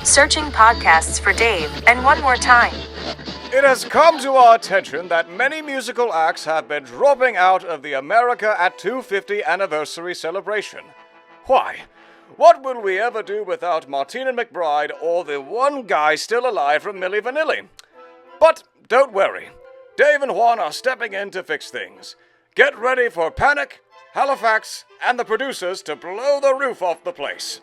Searching podcasts for Dave, and one more time. It has come to our attention that many musical acts have been dropping out of the America at 250 anniversary celebration. Why? What will we ever do without Martina McBride or the one guy still alive from Milli Vanilli? But don't worry. Dave and Juan are stepping in to fix things. Get ready for Panic, Halifax, and the producers to blow the roof off the place.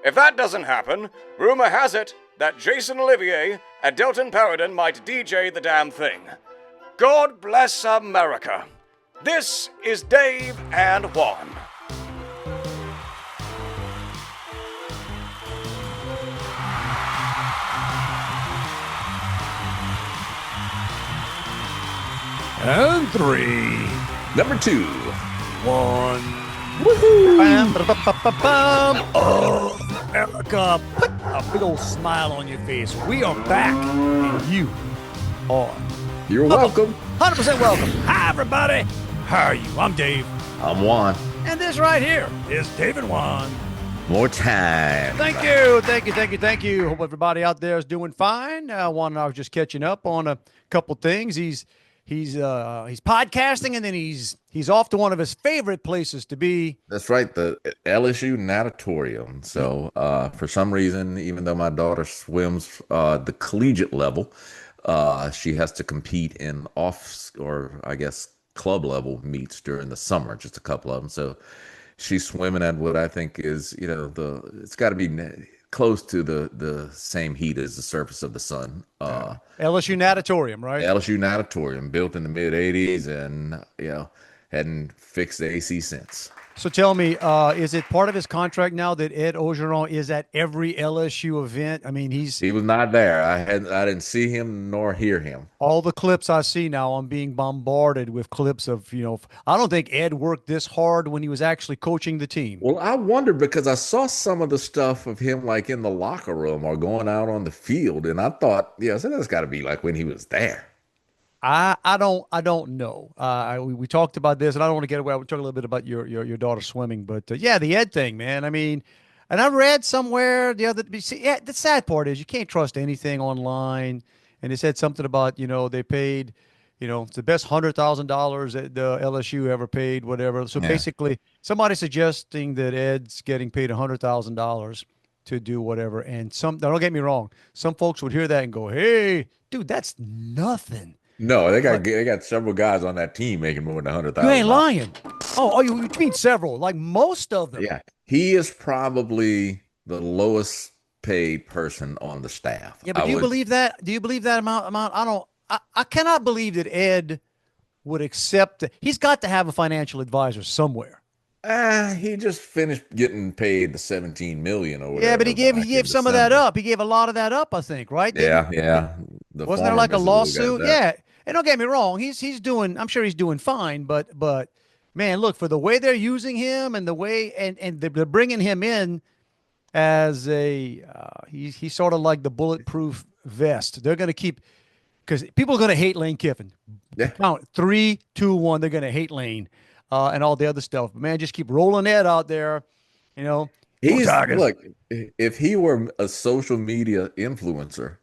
If that doesn't happen, rumor has it that Jason Olivier and Delton Paradin might DJ the damn thing. God bless America. This is Dave and Juan. And 3. Number 2. 1. Woohoo! Bam, ba-da-ba-ba-bam. Oh, America, put a big old smile on your face. We are back, and you are. You're welcome. 100% welcome. Hi, everybody. How are you? I'm Dave. I'm Juan. And this right here is Dave and Juan. More time. Thank you. Hope everybody out there is doing fine. Juan and I was just catching up on a couple things. He's podcasting, and then he's off to one of his favorite places to be. That's right, the LSU natatorium. So for some reason, even though my daughter swims the collegiate level, she has to compete in club level meets during the summer, just a couple of them. So she's swimming at what I think is, it's got to be close to the same heat as the surface of the sun. LSU natatorium, right? LSU natatorium, built in the mid '80s, and hadn't fixed the AC since. So tell me, is it part of his contract now that Ed Ogeron is at every LSU event? I mean, he was not there. I didn't see him nor hear him. All the clips I see now, I'm being bombarded with clips of, I don't think Ed worked this hard when he was actually coaching the team. Well, I wondered because I saw some of the stuff of him like in the locker room or going out on the field, and I thought, so that's got to be like when he was there. I don't know. We talked about this, and I don't want to get away. We talked a little bit about your daughter swimming, but the Ed thing, man. I mean, and I read somewhere the sad part is you can't trust anything online. And it said something about they paid, it's the best $100,000 that the LSU ever paid, whatever. So basically, somebody suggesting that Ed's getting paid $100,000 to do whatever. And don't get me wrong, some folks would hear that and go, "Hey, dude, that's nothing." No, they got several guys on that team making more than $100,000. You ain't lying. Oh, you mean several? Like most of them? Yeah, he is probably the lowest paid person on the staff. Yeah, but do you believe that? Do you believe that amount? I cannot believe that Ed would accept it. He's got to have a financial advisor somewhere. He just finished getting paid the $17 million or whatever. Yeah, but he gave some of that up. He gave a lot of that up, I think, right? Yeah. Wasn't there like a lawsuit? Yeah. And don't get me wrong, he's doing. I'm sure he's doing fine, but man, look, for the way they're using him and the way and they're bringing him in as he's sort of like the bulletproof vest. They're going to keep, because people are going to hate Lane Kiffin. Yeah. Count 3, 2, 1. They're going to hate Lane and all the other stuff. But man, just keep rolling Ed out there. Look, if he were a social media influencer,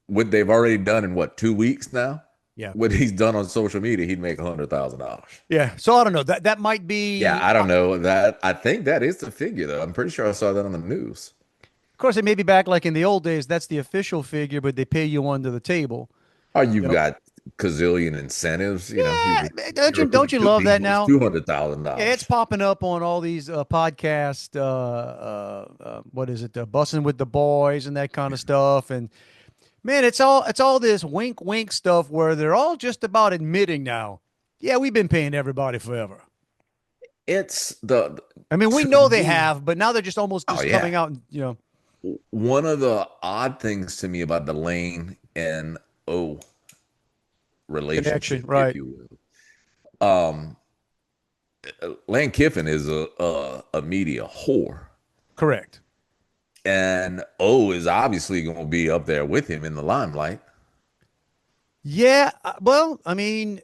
what they've already done in 2 weeks now? Yeah. What he's done on social media, he'd make $100,000. Yeah. So I don't know. That might be. Yeah, I don't know that. I think that is the figure, though. I'm pretty sure I saw that on the news. Of course, it may be back like in the old days. That's the official figure, but they pay you under the table. Oh, you've got gazillion incentives. Don't you love that now? $200,000. Yeah, it's popping up on all these podcasts. What is it? Bussing with the Boys and that kind of stuff. And man, it's all this wink wink stuff where they're all just about admitting now, yeah, we've been paying everybody forever. We know they have, but now they're just almost coming out and One of the odd things to me about the Lane and O relationship, right? If you will. Lane Kiffin is a media whore. Correct. And O is obviously going to be up there with him in the limelight. Yeah, well, I mean,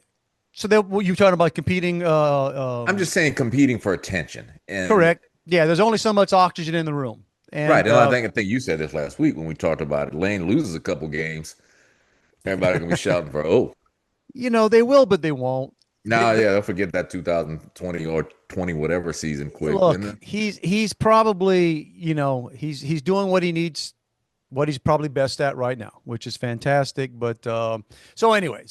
so you're talking about competing. I'm just saying competing for attention. And correct. Yeah, there's only so much oxygen in the room. And Right. And I think you said this last week when we talked about it. Lane loses a couple games. Everybody gonna be shouting for, oh, they will, but they won't. nah, yeah, they'll forget that 2020 or 20 whatever season quick. And Look, he's probably, he's doing what he needs, what he's probably best at right now, which is fantastic. But so anyway,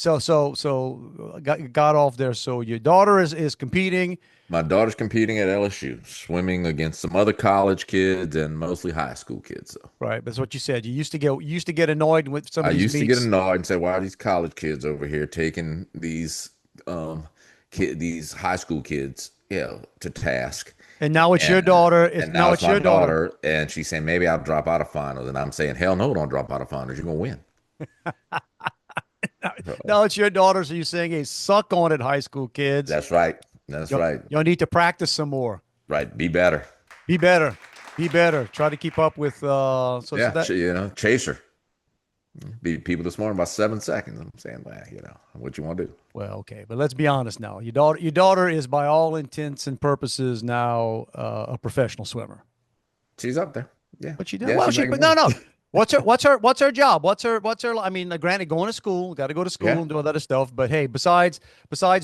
got off there. So your daughter is competing. my daughter's competing at LSU, swimming against some other college kids and mostly high school kids. So Right, that's what you said. You used to get annoyed with some I of these used to get meets. annoyed and say, "Why are these college kids over here taking these high school kids, to task?" And now it's your And daughter. and now it's my daughter, and she's saying maybe I'll drop out of finals, and I'm saying, hell no, don't drop out of finals. You're gonna win. Now it's your daughter. So you're saying, hey, suck on it, high school kids. That's right. That's right. You'll need to practice some more. Right. Be better. Be better. Be better. Try to keep up with. Yeah. Chase her. Beat people this morning by 7 seconds. I'm saying, well, what you want to do. Well, okay, but let's be honest now. Your daughter is, by all intents and purposes, now a professional swimmer. She's up there. Yeah. But she does. Yeah, Well, she's she. making But no, money. no. What's her job? What's her? I mean, granted, going to school, got to go to school Yeah. and do all that other stuff. But hey, besides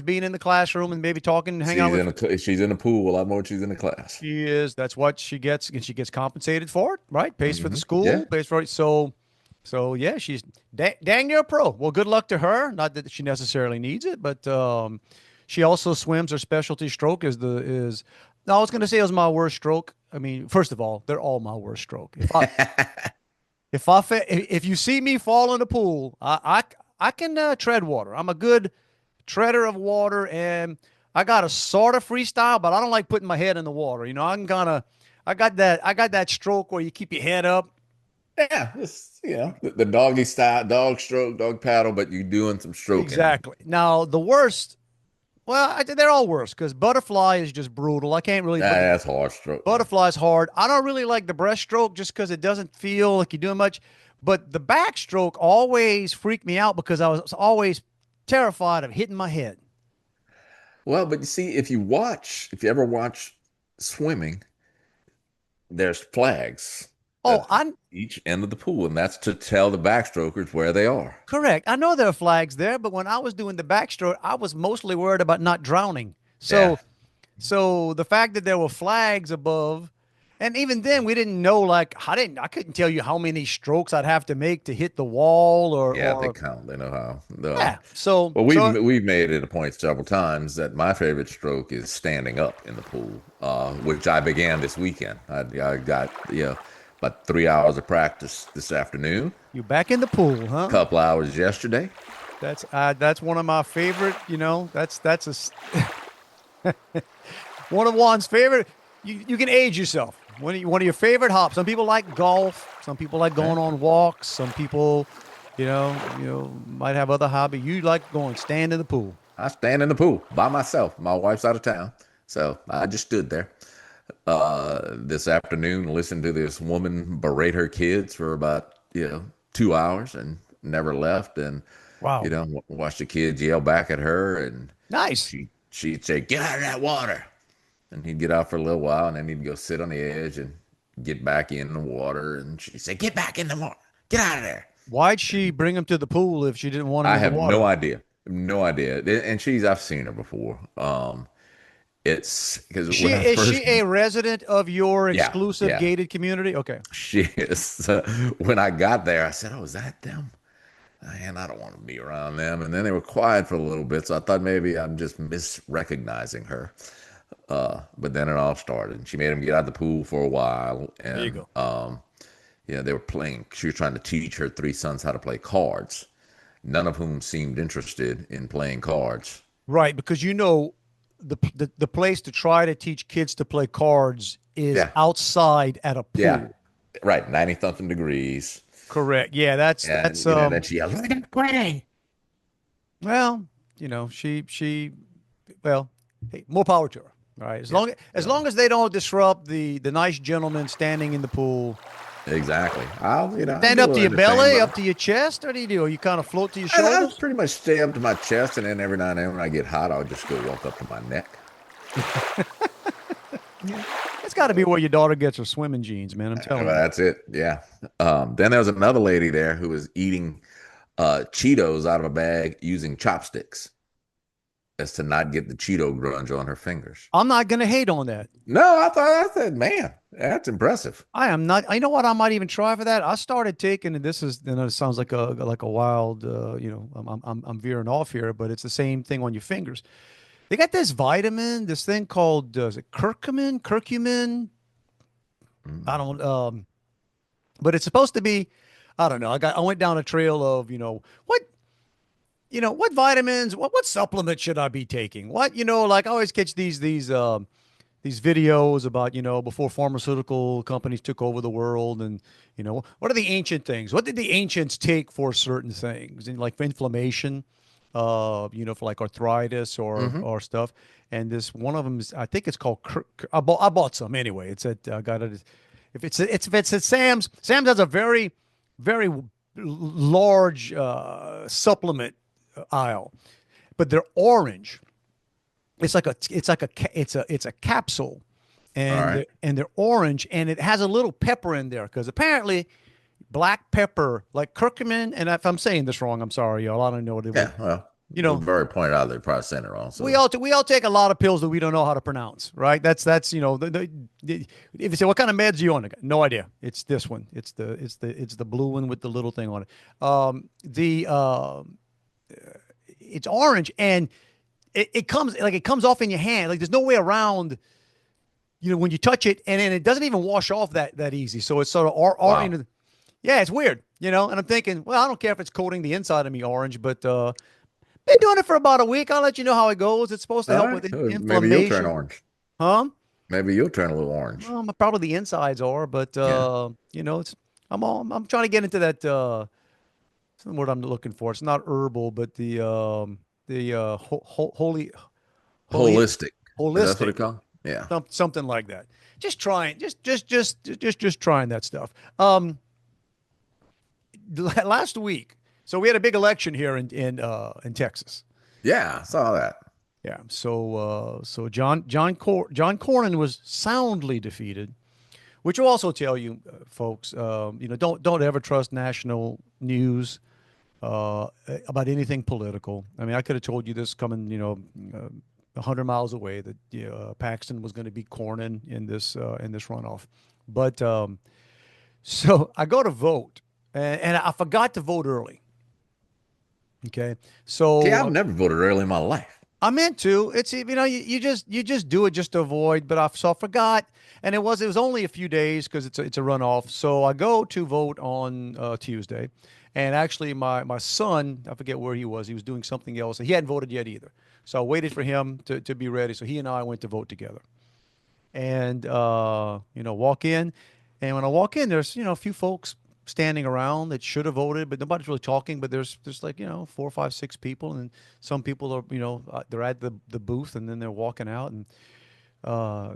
being in the classroom and maybe talking, hang out with. She's in the pool a lot more than she's in the class. She is. That's what she gets, and she gets compensated for it, right? Pays for the school, Yeah. pays for it. So yeah, she's dang near a pro. Well, good luck to her. Not that she necessarily needs it, but she also swims. Her specialty stroke is No, I was going to say it was my worst stroke. I mean, first of all, they're all my worst stroke. If you see me fall in the pool, I can tread water. I'm a good treader of water, and I got a sort of freestyle, but I don't like putting my head in the water. I got that stroke where you keep your head up. Yeah, it's the doggy style, dog stroke, dog paddle, but you're doing some stroking. Exactly. Now the worst. Well, they're all worse because butterfly is just brutal. I can't really. That's hard stroke. Butterfly's hard. I don't really like the breaststroke just because it doesn't feel like you're doing much. But the backstroke always freaked me out because I was always terrified of hitting my head. Well, but you see, if you ever watch swimming, there's flags Oh, at each end of the pool, and that's to tell the backstrokers where they are. correct. I know there are flags there, but when I was doing the backstroke, I was mostly worried about not drowning. So, Yeah. so the fact that there were flags above, and even then we didn't know. Like I couldn't tell you how many strokes I'd have to make to hit the wall or. Yeah, they or count. They know how. yeah. So, Well, so we've made it a point several times that my favorite stroke is standing up in the pool, which I began this weekend. I got about 3 hours of practice this afternoon, you're back in the pool, huh? a couple hours yesterday. That's one of my favorite. One of Juan's favorite. You can age yourself. One of your favorite hops. Some people like golf. Some people like going on walks. Some people, might have other hobby. You like stand in the pool. I stand in the pool by myself. My wife's out of town, so I just stood there this afternoon, listened to this woman berate her kids for about 2 hours and never left, and Wow. watched the kids yell back at her, and Nice. she'd say, "Get out of that water," and he'd get out for a little while, and then he'd go sit on the edge and get back in the water, and she'd say, "Get back in the water, get out of there." Why'd she bring him to the pool if she didn't want him I in have the water? no idea. No idea. And I've seen her before. It's because Is she a resident of your exclusive yeah. gated community? Okay. She is. When I got there, I said, "Oh, is that them?" And I don't want to be around them. And then they were quiet for a little bit, so I thought maybe I'm just misrecognizing her. But then it all started. And she made him get out of the pool for a while. And, There you go. they were playing. She was trying to teach her 3 sons how to play cards, none of whom seemed interested in playing cards. Right, because the place to try to teach kids to play cards is Yeah. outside at a pool. Yeah, right. 90-something degrees. Correct. Yeah, that's And then she yelled, "Look at quitting." well, well, hey, more power to her. All right. As long as they don't disrupt the nice gentleman standing in the pool. Exactly. Stand up to your belly, up to your chest, or do you do? You kind of float to your I shoulders? pretty much stay up to my chest, and then every now and then when I get hot, I'll just go walk up to my neck. That's got to be where your daughter gets her swimming jeans, man. I'm telling Well, you. that's it. Yeah. Then there was another lady there who was eating Cheetos out of a bag using chopsticks as to not get the Cheeto grunge on her fingers. I'm not gonna hate on that. No, I said, man, that's impressive. I am not. You know what? I might even try for that. I started taking, and this is, it sounds like a wild, I'm veering off here, but it's the same thing on your fingers. They got this vitamin, this thing called is it curcumin? I Mm. don't, but it's supposed to be. I don't know. I went down a trail of what vitamins, what supplements should I be taking? What like I always catch these videos about, before pharmaceutical companies took over the world and, what are the ancient things? What did the ancients take for certain things? And like for inflammation, for like arthritis or stuff. And this one of them is, I think it's called, I bought some anyway. It's at, I got it. If it's at Sam's, Sam's has a very, very large supplement aisle, but they're orange. It's a capsule, All right. and they're orange, and it has a little pepper in there because apparently black pepper, like curcumin, and if I'm saying this wrong, I'm sorry, y'all. I don't know what it was. Yeah. Well, You know, we've already pointed out they're probably saying it wrong. So we all take a lot of pills that we don't know how to pronounce, right? That's if you say what kind of meds are you on, no idea. It's this one. It's the blue one with the little thing on it. It's orange and it comes off in your hand. Like there's no way around, when you touch it, and then it doesn't even wash off that easy. So it's sort of Wow. yeah, it's weird, and I'm thinking, well, I don't care if it's coating the inside of me orange, but been doing it for about a week. I'll let you know how it goes. It's supposed to All help right. with So maybe you'll turn inflammation. orange. Huh? Maybe you'll turn a little orange. Well, probably the insides are, but Yeah. it's I'm trying to get into that what's the word I'm looking for. It's not herbal, but holy Holistic. Is that what holistic, it called? Yeah. something like that. Just trying, just trying that stuff. Last week, so we had a big election here in Texas. Yeah. I saw that. Yeah. So John Cornyn was soundly defeated, which will also tell you, folks, don't ever trust national news about anything political. I mean, I could have told you this coming, 100 miles away that Paxton was going to beat Cornyn in this runoff, but so I go to vote, and I forgot to vote early. Okay, so See, I've never voted early in my life. I meant to. It's you just do it just to avoid, but I forgot, and it was only a few days because it's a runoff. So I go to vote on Tuesday, and actually my son, I forget where he was doing something else, and he hadn't voted yet either. So I waited for him to be ready. So he and I went to vote together, and walk in, and when I walk in, there's a few folks standing around that should have voted, but nobody's really talking. But there's like 4, 5, 6 people, and some people are they're at the booth, and then they're walking out and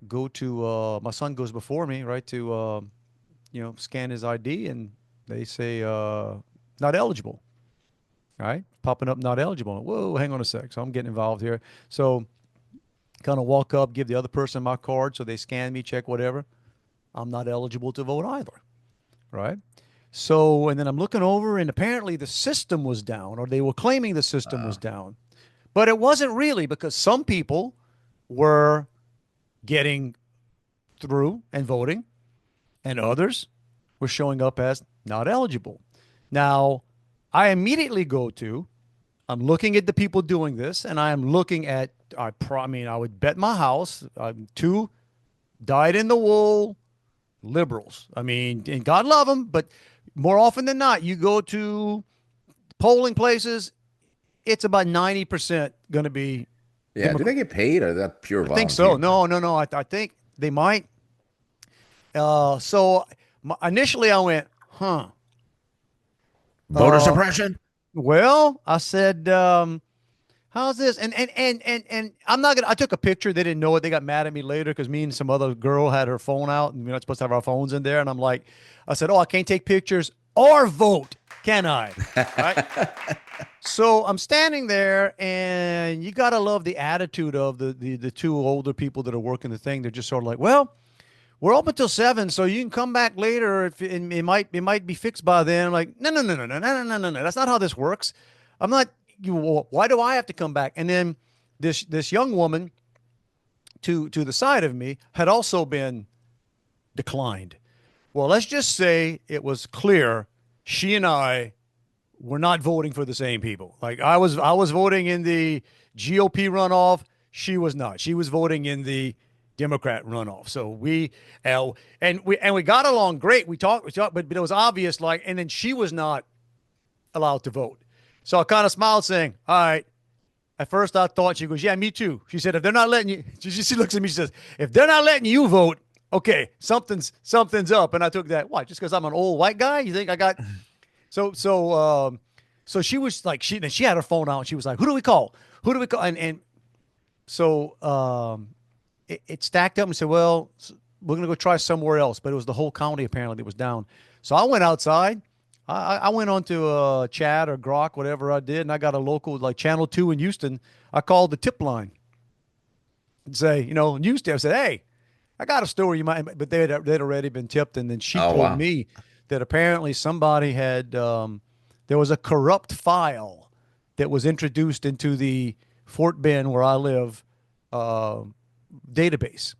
go to my son goes before me, right, to scan his ID, and they say not eligible. All right, popping up not eligible. Whoa, hang on a sec. So I'm getting involved here. So kind of walk up, give the other person my card, so they scan me, check whatever. I'm not eligible to vote either. Right. So, and then I'm looking over, and apparently the system was down, or they were claiming the system was down, but it wasn't really, because some people were getting through and voting, and others were showing up as not eligible. Now, I immediately I'm looking at the people doing this, and I am looking at, I would bet my house, 2 dyed-in-the-wool liberals. I mean, and God love them, but more often than not, you go to polling places, it's about 90% going to be. Yeah. Do they get paid, or is that pure I volunteer? think so. No. I think they might. So initially I went, huh. Voter suppression? Well, I said, how's this? And I'm not gonna. I took a picture. They didn't know it. They got mad at me later because me and some other girl had her phone out, and we're not supposed to have our phones in there. And I'm like, I said, oh, I can't take pictures or vote, can I? Right. So I'm standing there, and you gotta love the attitude of the 2 older people that are working the thing. They're just sort of like, well, we're open till 7, so you can come back later if and it might be fixed by then. I'm like, no, no, no, no, no, no, no, no, no. That's not how this works. I'm not why do I have to come back? And then this young woman to the side of me had also been declined. Well, let's just say it was clear she and I were not voting for the same people. Like I was voting in the GOP runoff. She was not. She was voting in the Democrat runoff. So we got along great. We talked, but it was obvious. Like, and then she was not allowed to vote. So I kind of smiled, saying, "All right." At first, I thought she goes, "Yeah, me too." She said, "If they're not letting you," she looks at me, she says, "If they're not letting you vote, okay, something's up." And I took that. What? Just because I'm an old white guy? You think I got? So she was like, she had her phone out. And she was like, "Who do we call? Who do we call?" And so it stacked up and said, "Well, we're gonna go try somewhere else." But it was the whole county apparently that was down. So I went outside. I went on to Chat or Grok, whatever I did, and I got a local like Channel 2 in Houston. I called the tip line and say, in Houston, I said, "Hey, I got a story you might," but they'd already been tipped, and then she Oh, told wow. me that apparently somebody had there was a corrupt file that was introduced into the Fort Bend where I live uh, database,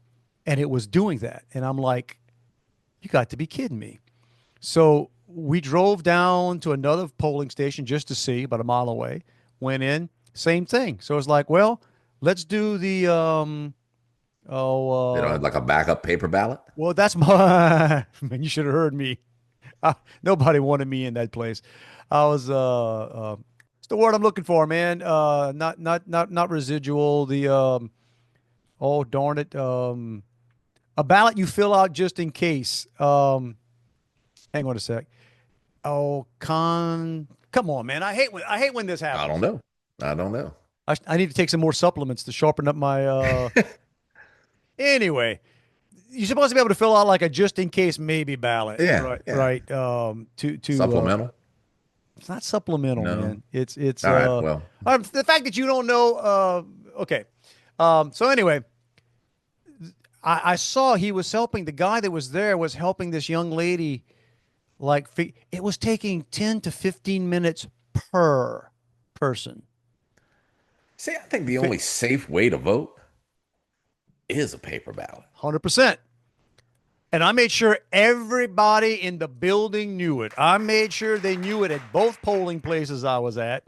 and it was doing that, and I'm like, "You got to be kidding me!" So we drove down to another polling station just to see, about a mile away. Went in, same thing. So it's like, well, let's do the They don't have like a backup paper ballot. well, that's my man. You should have heard me. Nobody wanted me in that place. I was it's the word I'm looking for, man. Not residual. The oh darn it, a ballot you fill out just in case. Hang on a sec. Oh, come on, man. I hate when this I happens. don't know. I don't know. I need to take some more supplements to sharpen up my anyway. You're supposed to be able to fill out like a just in case maybe ballot. Yeah, Right, yeah. right. To Supplemental? it's not supplemental, No. man. It's All right. Well, the fact that you don't know okay. So anyway, I saw he was helping the guy that was there was helping this young lady like it was taking 10 to 15 minutes per person. see, I think the only safe way to vote is a paper ballot. 100%. And I made sure everybody in the building knew it. I made sure they knew it at both polling places I was at.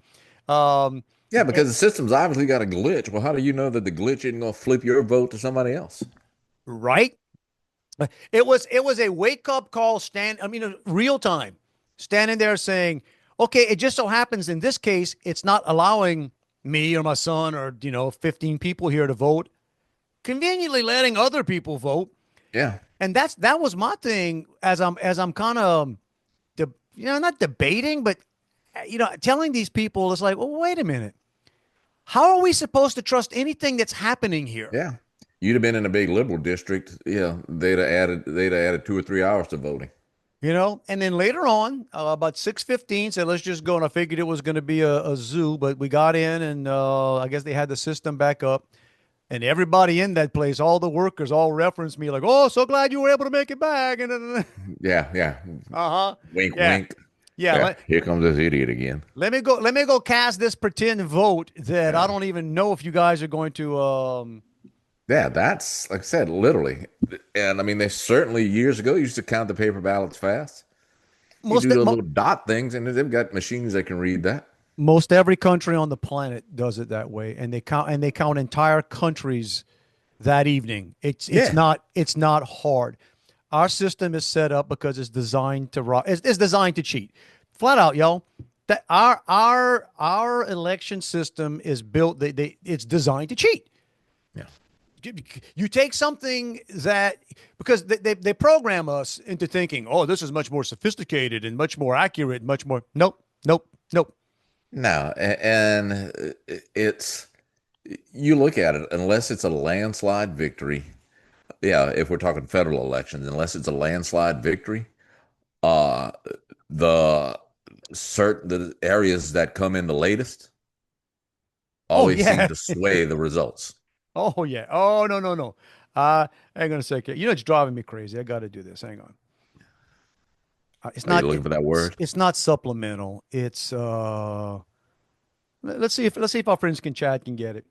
Yeah, because the system's obviously got a glitch. Well, how do you know that the glitch isn't going to flip your vote to somebody else? Right? It was a wake up call. Real time, standing there saying, "Okay, it just so happens in this case, it's not allowing me or my son or 15 people here to vote. Conveniently letting other people vote." Yeah. And that was my thing as I'm kind of, not debating, but telling these people, it's like, well, wait a minute, how are we supposed to trust anything that's happening here? Yeah. You'd have been in a big liberal district. Yeah. They'd have added 2 or 3 hours to voting. And then later on, about 6:15, said, let's just go. And I figured it was going to be a zoo, but we got in and I guess they had the system back up. And everybody in that place, all the workers, all referenced me like, "Oh, so glad you were able to make it back." And Yeah. Yeah. uh-huh. Wink, Yeah. wink. Yeah. Yeah. Here comes this idiot again. Let me go cast this pretend vote that I don't even know if you guys are going to Yeah, that's like I said, literally. And I mean, they certainly years ago used to count the paper ballots fast. You most do the little dot things, and they've got machines that can read that. most every country on the planet does it that way, and they count entire countries that evening. It's Yeah. not hard. Our system is set up because it's designed to it's designed to cheat. Flat out, y'all. That our election system is built it's designed to cheat. Yeah. You take something that because they program us into thinking, "Oh, this is much more sophisticated and much more accurate, much more." Nope, nope, nope. No, and it's you look at it, unless it's a landslide victory. Yeah, if we're talking federal elections, unless it's a landslide victory, uh, the the areas that come in the latest Oh always seem yeah. to sway the results. Oh yeah. Oh no no no. I ain't gonna say. You know, it's driving me crazy. I got to do this. Hang on. It's Are you not. looking for that word? It's not supplemental. It's let's see if our friends can chat can get it.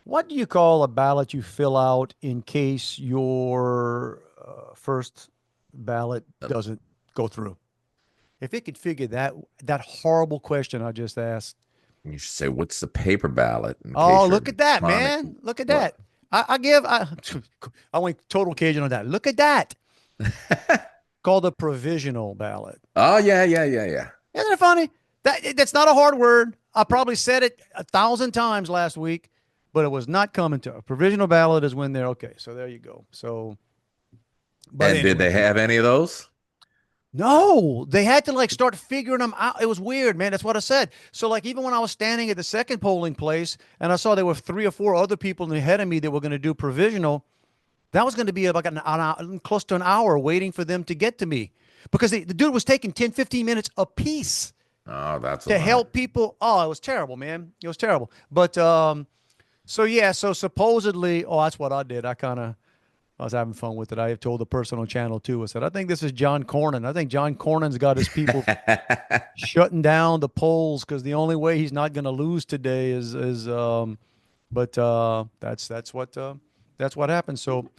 What do you call a ballot you fill out in case your first ballot doesn't go through? If it could figure that horrible question I just asked. You should say, what's the paper ballot in Oh, case you're look at that, electronic? man. Look at What? that. I went total Cajun on that. Look at that. Called a provisional ballot. Oh, yeah, yeah, yeah, yeah. Isn't it funny? That's not a hard word. I probably said it 1,000 times last week, but it was not coming to a provisional ballot is when they're okay. So there you go. So, but And did anyway, they have any of those? no, they had to like start figuring them out. It was weird, man. That's what I said. So like even when I was standing at the second polling place and I saw there were 3 or 4 other people ahead of me that were going to do provisional, that was going to be like an hour, close to an hour waiting for them to get to me because the dude was taking 10, 15 minutes a piece Oh, that's a to lot. help people. Oh, it was terrible, man. It was terrible. But so yeah, so supposedly, oh, that's what I did. I was having fun with it. I have told the person on channel 2. I said, I think this is John Cornyn. I think John Cornyn's got his people shutting down the polls because the only way he's not going to lose today is but that's what happened. So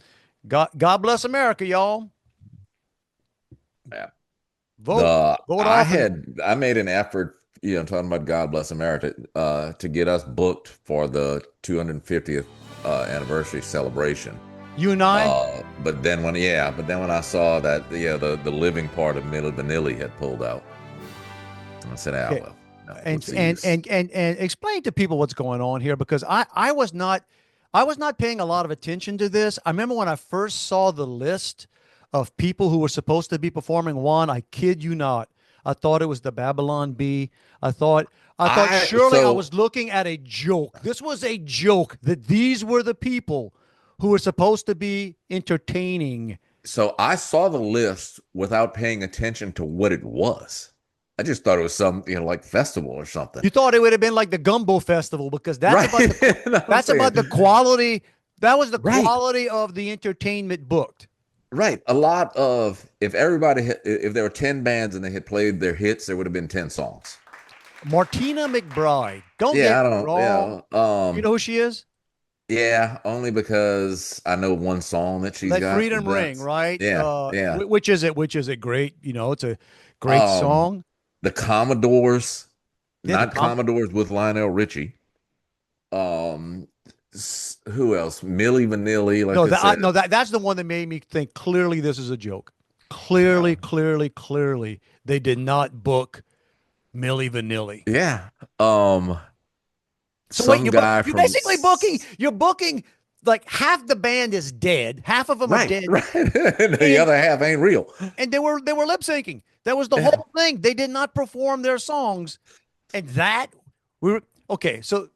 God bless America, y'all. Yeah. Vote often. I made an effort, talking about God bless America, to get us booked for the 250th anniversary celebration. You and I. But then when I saw that the living part of Milli Vanilli had pulled out, I said, Okay. well, no, and what's the and, use? and explain to people what's going on here because I was not paying a lot of attention to this. I remember when I first saw the list of people who were supposed to be performing one, I kid you not, I thought it was the Babylon Bee. I thought surely I was looking at a joke. This was a joke that these were the people who were supposed to be entertaining. So I saw the list without paying attention to what it was. I just thought it was some, like festival or something. You thought it would have been like the Gumbo Festival because that's Right. about the quality. That was the Right. quality of the entertainment booked. Right. A lot of, if there were 10 bands and they had played their hits, there would have been 10 songs. Martina McBride. Don't Yeah, get I me don't, wrong. yeah. You know who she is? Yeah, only because I know one song that she's That got. Freedom Ring, right? Yeah, yeah. Which is it? Which is a great, it's a great Um, song. The Commodores, Yeah, not Commodores with Lionel Richie. Who else? Milli Vanilli, like I said. That's the one that made me think clearly this is a joke. Clearly, they did not book Milli Vanilli. Yeah. So Some wait, guy you're from basically you're booking like half the band is dead, half of them are dead, right. And the other half ain't real. and they were lip syncing. That was the Yeah. whole thing. They did not perform their songs, and that we were okay. So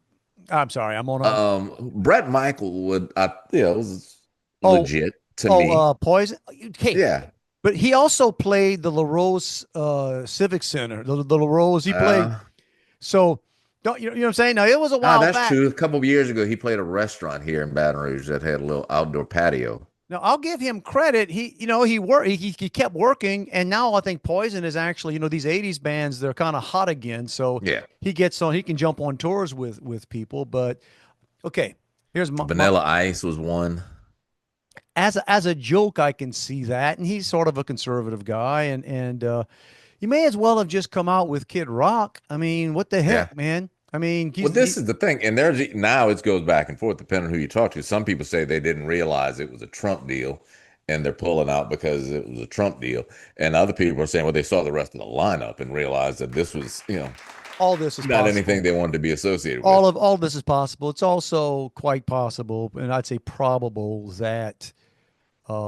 I'm sorry, I'm on a Brett Michael was legit to me. Poison. Okay, Yeah. but he also played the La Rose Civic Center. The La Rose he played. So don't you know what I'm saying? Now it was a while That's back. true. A couple of years ago, he played a restaurant here in Baton Rouge that had a little outdoor patio. Now I'll give him credit. He worked. He kept working, and now I think Poison is actually these '80s bands they're kind of hot again. So Yeah. he gets on. He can jump on tours with people. But okay, here's Vanilla Ice was one. as a joke. I can see that, and he's sort of a conservative guy, and you may as well have just come out with Kid Rock. I mean, what the heck, man? I mean, This is the thing, and now it goes back and forth depending on who you talk to. Some people say they didn't realize it was a Trump deal, and they're pulling out because it was a Trump deal. And other people are saying, well, they saw the rest of the lineup and realized that this was, all this is not possible. anything they wanted to be associated with. All this is possible. It's also quite possible, and I'd say probable that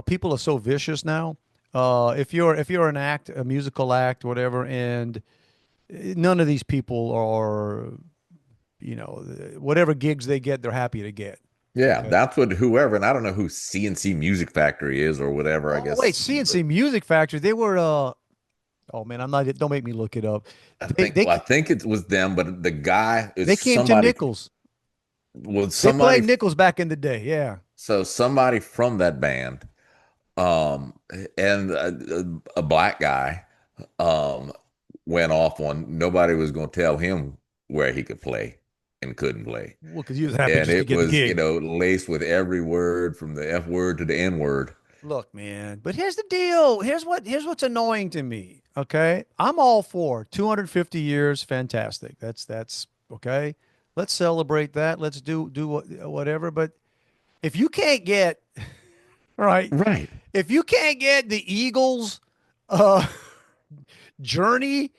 people are so vicious now. If you're an act, a musical act, whatever, and none of these people are, whatever gigs they get, they're happy to get. Yeah, Okay. that's what whoever, and I don't know who CNC Music Factory is or whatever, I guess. Wait, CNC Music Factory, they were, oh man, don't make me look it up. I think it was them, but the guy is they came somebody. to Nichols. Well, They played somebody, Nichols back in the day. Yeah. so somebody from that band, um, and a black guy, um, went off on nobody was going to tell him where he could play and couldn't play. Well, because he was happy And just to it get the was, gig. laced with every word from the F word to the N word. Look, man, but here's the deal. Here's what's annoying to me. Okay. I'm all for 250 years. Fantastic. That's okay. Let's celebrate that. Let's do whatever. But if you can't get right, Right. if you can't get the Eagles uh journey,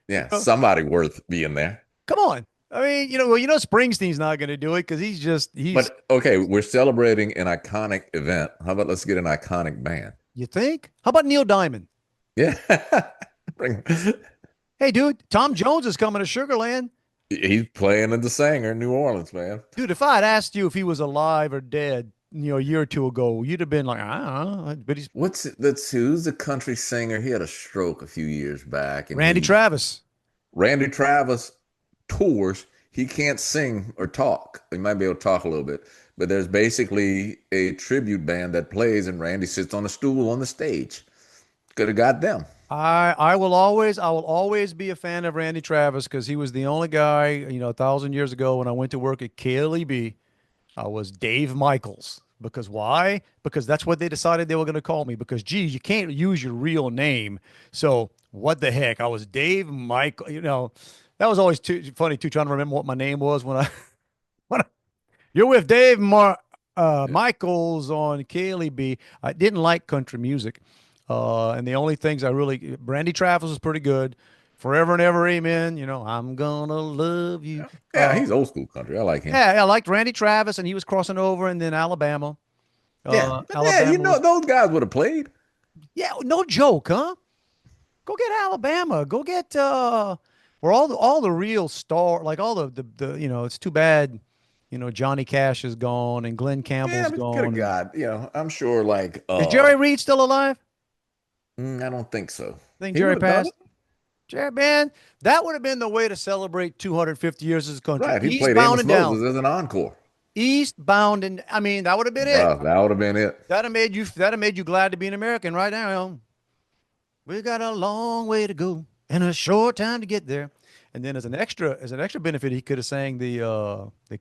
Yeah, uh, somebody worth being there. come on. I mean, Springsteen's not going to do it because he's But okay, we're celebrating an iconic event. How about let's get an iconic band? you think? How about Neil Diamond? Yeah. Bring, Hey, dude, Tom Jones is coming to Sugarland. he's playing in the Sanger in New Orleans, man. Dude, if I had asked you if he was alive or dead, a year or two ago, you'd have been like, I don't know. But he's Who's the country singer? He had a stroke a few years back, and Randy Travis. Randy Travis tours. He can't sing or talk. He might be able to talk a little bit, but there's basically a tribute band that plays, and Randy sits on a stool on the stage. Could have got them. I will always be a fan of Randy Travis because he was the only guy, 1,000 years ago when I went to work at KLEB. I was Dave Michaels. Because why? Because that's what they decided they were going to call me. Because, geez, you can't use your real name. So what the heck? I was Dave Michael. That was always too funny too. Trying to remember what my name was when I when I, you're with Michaels on KLEB. I didn't like country music, and the only things Randy Travis was pretty good. Forever and ever, amen. I'm gonna love you. Yeah, he's old school country. I like him. Yeah, I liked Randy Travis, and he was crossing over, and then Alabama. Yeah, but yeah, Alabama was, those guys would have played. yeah, no joke, huh? Go get Alabama. Go get where all the real star, like all the it's too bad, Johnny Cash is gone and Glenn Yeah, Campbell's but could have gone. got, I'm sure like Is Jerry Reed still alive? I don't think so. I think He Jerry would have done passed. it. Jerry, man, that would have been the way to celebrate 250 years as a country. Right. He played Eastbound Amos and down. Moses as an encore. Eastbound and I mean, that would have been it. Bruh, that would have been it. That'd have made you glad to be an American right now. We got a long way to go and a short time to get there. And then as an extra benefit, he could have sang they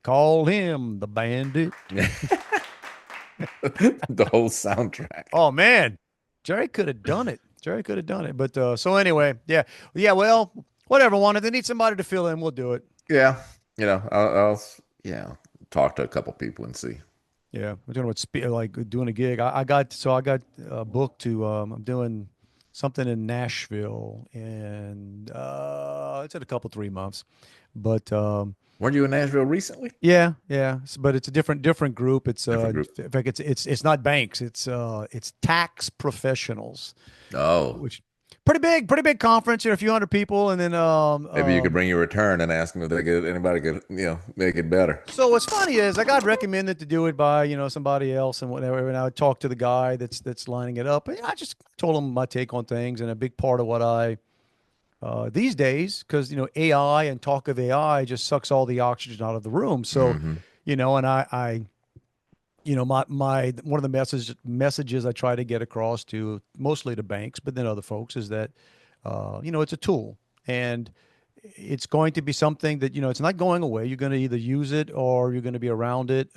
called him the bandit. The whole soundtrack. Oh man, Jerry could have done it. Jerry could have done it. But so anyway, yeah. Yeah, well, whatever, Juan. If they need somebody to fill in, we'll do it. Yeah. I'll talk to a couple people and see. Yeah. We're doing like doing a gig. I got booked to I'm doing something in Nashville and it's in a couple 3 months. But Weren't you in Nashville recently? yeah, yeah. But it's a different group. It's Different group. in fact it's not banks. It's tax professionals, Oh, which pretty big conference, a few hundred people, and then maybe you could bring your return and ask them if anybody could, make it better. So what's funny is I got recommended to do it by somebody else and whatever, and I would talk to the guy that's lining it up, and I just told him my take on things, and a big part of what I these days, because AI and talk of AI just sucks all the oxygen out of the room. So Mhm. and I my one of the messages I try to get across to mostly to banks, but then other folks is that it's a tool and it's going to be something that it's not going away. You're going to either use it or you're going to be around it.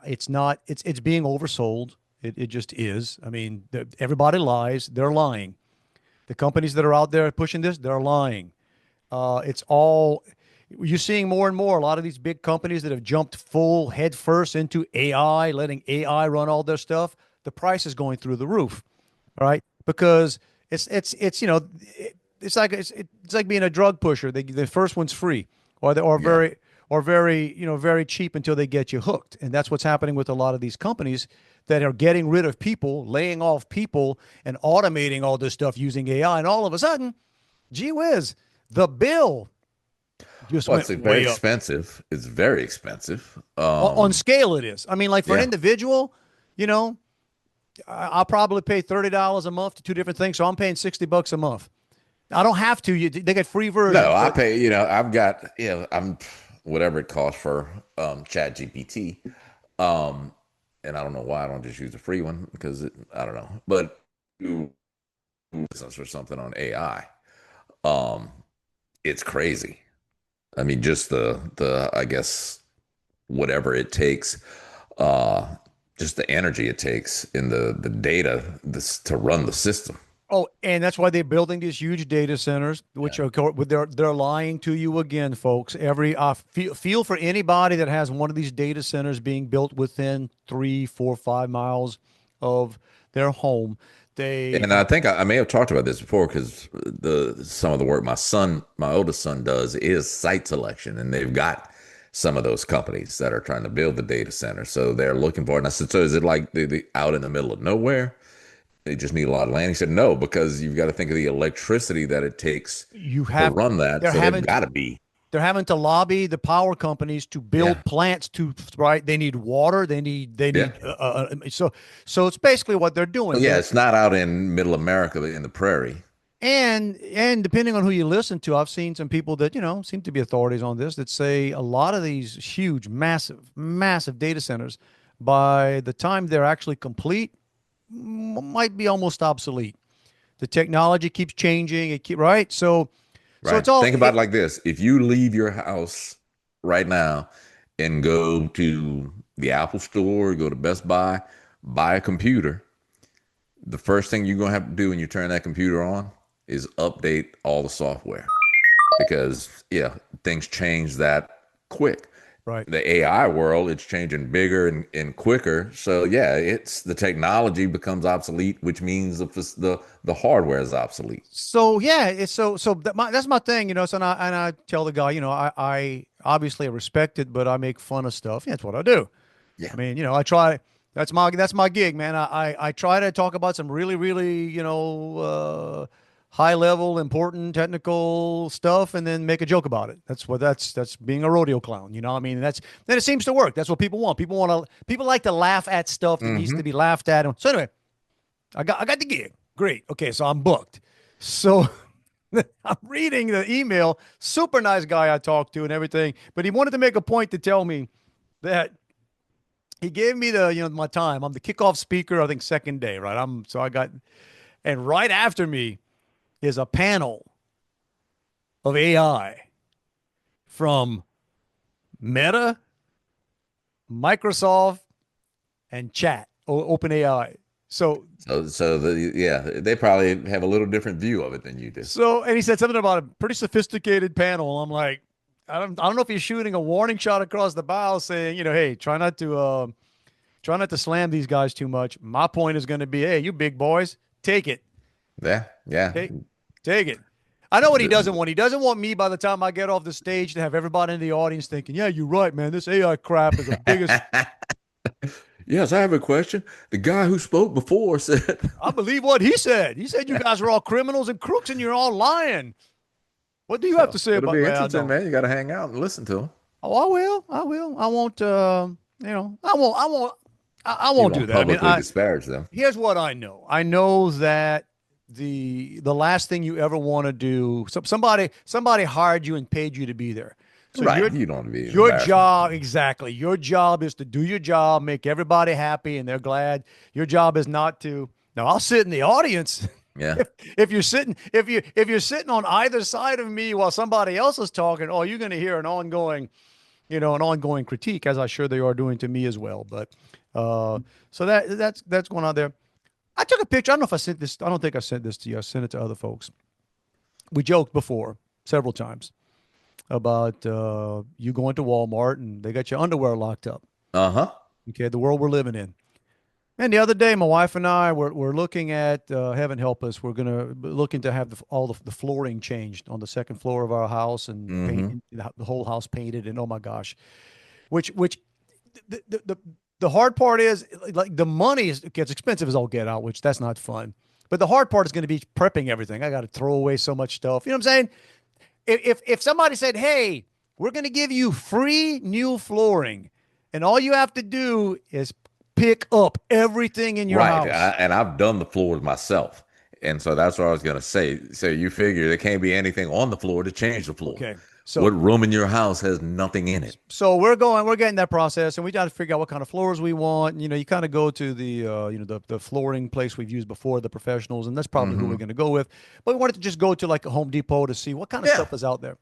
It's being oversold. It just is. I mean, everybody lies. They're lying. The companies that are out there pushing this, they're lying. It's all you're seeing more and more. A lot of these big companies that have jumped full head first into AI, letting AI run all their stuff. The price is going through the roof, all right? Because it's like being a drug pusher. The first one's free, or very cheap until they get you hooked. And that's what's happening with a lot of these companies that are getting rid of people, laying off people, and automating all this stuff using AI. And all of a sudden, gee whiz, the bill just Well, went it's very way up. expensive. It's very expensive. On scale, it is. I mean, like for an Yeah. individual, I'll probably pay $30 a month to two different things, so I'm paying $60 a month. I don't have to. They get free versions. No, I pay. I've got. whatever it costs for Chat GPT. Um, and I don't know why I don't just use the free one because I don't know, but do business or something on AI. Um, it's crazy. I mean, just the I guess whatever it takes, uh, just the energy it takes in the data this to run the system. Oh, and that's why they're building these huge data centers, which are they're lying to you again, folks. Every feel for anybody that has one of these data centers being built within 3, 4, 5 miles of their home. They And I think I may have talked about this before because the some of the work my oldest son does is site selection, and they've got some of those companies that are trying to build the data center. So they're looking for it. And I said, so is it like out in the middle of nowhere? They just need a lot of land. He said, no, because you've got to think of the electricity that it takes you to have run that. they're So they've having got to be. they're having to lobby the power companies to build Yeah. plants to right. They need water. They Yeah. need so it's basically what they're doing. So yeah, it's not out in middle America in the prairie. And depending on who you listen to, I've seen some people that, seem to be authorities on this that say a lot of these huge, massive data centers, by the time they're actually complete, might be almost obsolete. The technology keeps changing. Right. So Right. it's all Think about it like this. If you leave your house right now and go to the Apple store, go to Best Buy, buy a computer, the first thing you're going to have to do when you turn that computer on is update all the software because, yeah, things change that quick. right. The AI world, it's changing bigger and quicker. So, yeah, it's the technology becomes obsolete, which means the hardware is obsolete. So yeah, it's that's my thing, So and I tell the guy, I obviously respect it, but I make fun of stuff. Yeah, that's what I do. Yeah. I mean, I try. That's my gig, man. I try to talk about some really, really, high level, important, technical stuff, and then make a joke about it. That's being a rodeo clown. I mean, then it seems to work. That's what people want. People like to laugh at stuff that needs to be laughed at. So anyway, I got the gig. Great. Okay, so I'm booked. So I'm reading the email. Super nice guy I talked to and everything, but he wanted to make a point to tell me that he gave me my time. I'm the kickoff speaker, I think second day, right? And right after me is a panel of AI from Meta, Microsoft, and Chat, OpenAI. So they probably have a little different view of it than you do. And he said something about a pretty sophisticated panel. I'm like, I don't know if he's shooting a warning shot across the bow saying, hey, try not to slam these guys too much. My point is going to be, hey, you big boys, take it. Yeah, yeah. Take it. I know what he doesn't want. He doesn't want me by the time I get off the stage to have everybody in the audience thinking, yeah, you're right, man. This AI crap is the biggest. Yes, I have a question. The guy who spoke before said, I believe what he said. He said you guys are all criminals and crooks and you're all lying. What do you have to say it'll about be that? interesting, man. You got to hang out and listen to him. Oh, I will. I will. I won't. I You won't do won't that. I mean, publicly disparage them. here's what I know. I know that the last thing you ever want to do. Somebody hired you and paid you to be there. So Right. You don't want to be your embarrassing. job, exactly. Your job is to do your job, make everybody happy, and they're glad. Your job is not to. Now, I'll sit in the audience. Yeah. If you're sitting on either side of me while somebody else is talking, oh, you're going to hear an ongoing critique, as I'm sure they are doing to me as well. But so that's going on there. I took a picture. I don't know if I sent this. I don't think I sent this to you. I sent it to other folks. We joked before several times about you going to Walmart and they got your underwear locked up. Uh-huh. Okay, the world we're living in. And the other day, my wife and I were looking at, heaven help us, we're looking to have all the flooring changed on the second floor of our house and paint the whole house painted. And oh my gosh, which the hard part is like the money gets expensive as all get out, which that's not fun. But the hard part is going to be prepping everything. I got to throw away so much stuff. You know what I'm saying? If somebody said, hey, we're going to give you free new flooring and all you have to do is pick up everything in your house. And I've done the floors myself. And so that's what I was going to say. So you figure there can't be anything on the floor to change the floor. Okay. So what room in your house has nothing in it? so we're getting that process, and we got to figure out what kind of floors we want. You know, you kind of go to the the flooring place we've used before, the professionals, and that's probably who we're going to go with. But we wanted to just go to like a Home Depot to see what kind of Yeah. stuff is out there.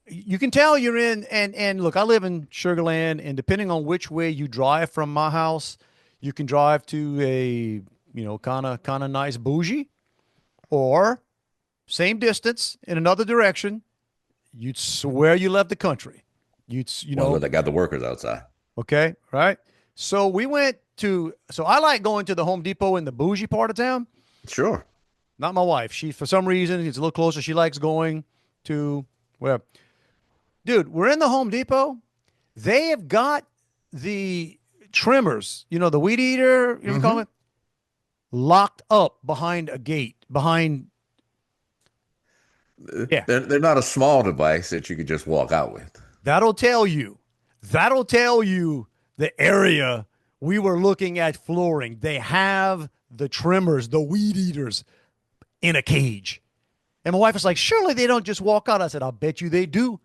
You can tell you're in, and look, I live in Sugar Land, and depending on which way you drive from my house, you can drive to a kind of nice bougie, or same distance in another direction. You'd swear you left the country. Well, they got the workers outside. Okay, right? So we went to, so I like going to the Home Depot in the bougie part of town. Sure. Not my wife. She, for some reason, it's a little closer. She likes going to where, dude, we're in the Home Depot. They have got the trimmers, the weed eater, you know what call it, locked up behind a gate, behind. Yeah. They're not a small device that you could just walk out with. That'll tell you. That'll tell you the area we were looking at flooring. They have the trimmers, the weed eaters in a cage. And my wife was like, surely they don't just walk out. I said, I'll bet you they do.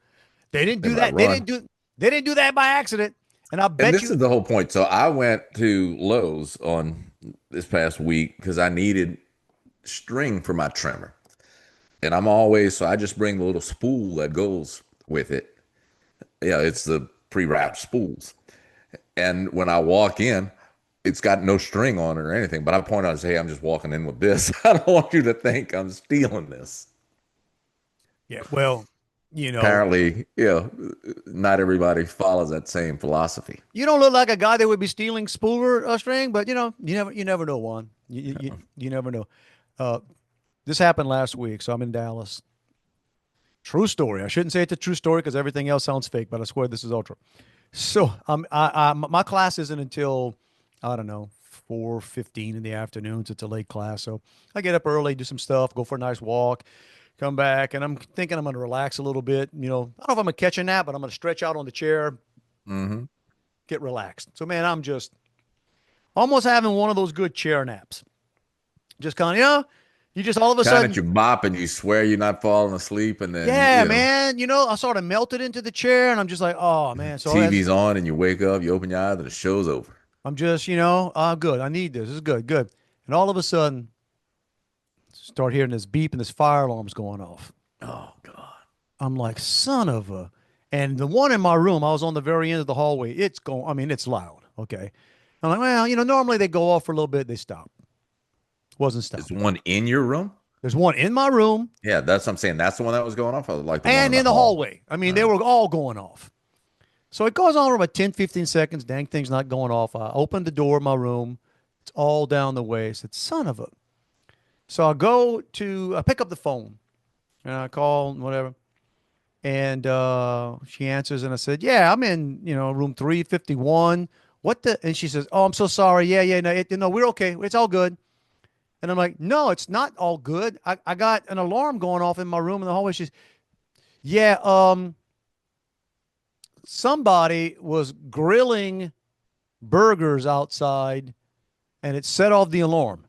They didn't do that. They didn't do that by accident. And I bet this is the whole point. So I went to Lowe's on this past week because I needed string for my trimmer. And so I just bring the little spool that goes with it. Yeah, it's the pre-wrapped spools. And when I walk in, it's got no string on it or anything. But I point out and say, hey, I'm just walking in with this. I don't want you to think I'm stealing this. Yeah, well, apparently, not everybody follows that same philosophy. You don't look like a guy that would be stealing spooler string, but you never know, Juan. You never know. This happened last week, so I'm in Dallas. True story. I shouldn't say it's a true story because everything else sounds fake, but I swear this is ultra. So my class isn't until, I don't know, 4:15 in the afternoon. So it's a late class. So I get up early, do some stuff, go for a nice walk, come back, and I'm thinking I'm going to relax a little bit. I don't know if I'm going to catch a nap, but I'm going to stretch out on the chair, get relaxed. So, man, I'm just almost having one of those good chair naps. Just kind of, you just all of a sudden. You bop and you swear you're not falling asleep. And then, man, I sort of melted into the chair and I'm just like, oh, man. So TV's on and you wake up, you open your eyes and the show's over. I'm just, good. I need this. This is good. And all of a sudden, start hearing this beep and this fire alarm's going off. Oh, God. I'm like, son of a. And the one in my room, I was on the very end of the hallway. It's loud. Okay. I'm like, well, normally they go off for a little bit. They stop. Wasn't stopped. There's one in your room? There's one in my room. Yeah, that's what I'm saying. That's the one that was going off. I was like, and in the hallway. I mean, they were all going off. So it goes on for about 10, 15 seconds. Dang thing's not going off. I opened the door of my room. It's all down the way. I said, son of a. So I pick up the phone and I call, whatever. And she answers and I said, yeah, I'm in, room 351. And she says, oh, I'm so sorry. Yeah, no, we're okay. It's all good. And I'm like, no, it's not all good. I got an alarm going off in my room in the hallway. She's, yeah, somebody was grilling burgers outside and it set off the alarm.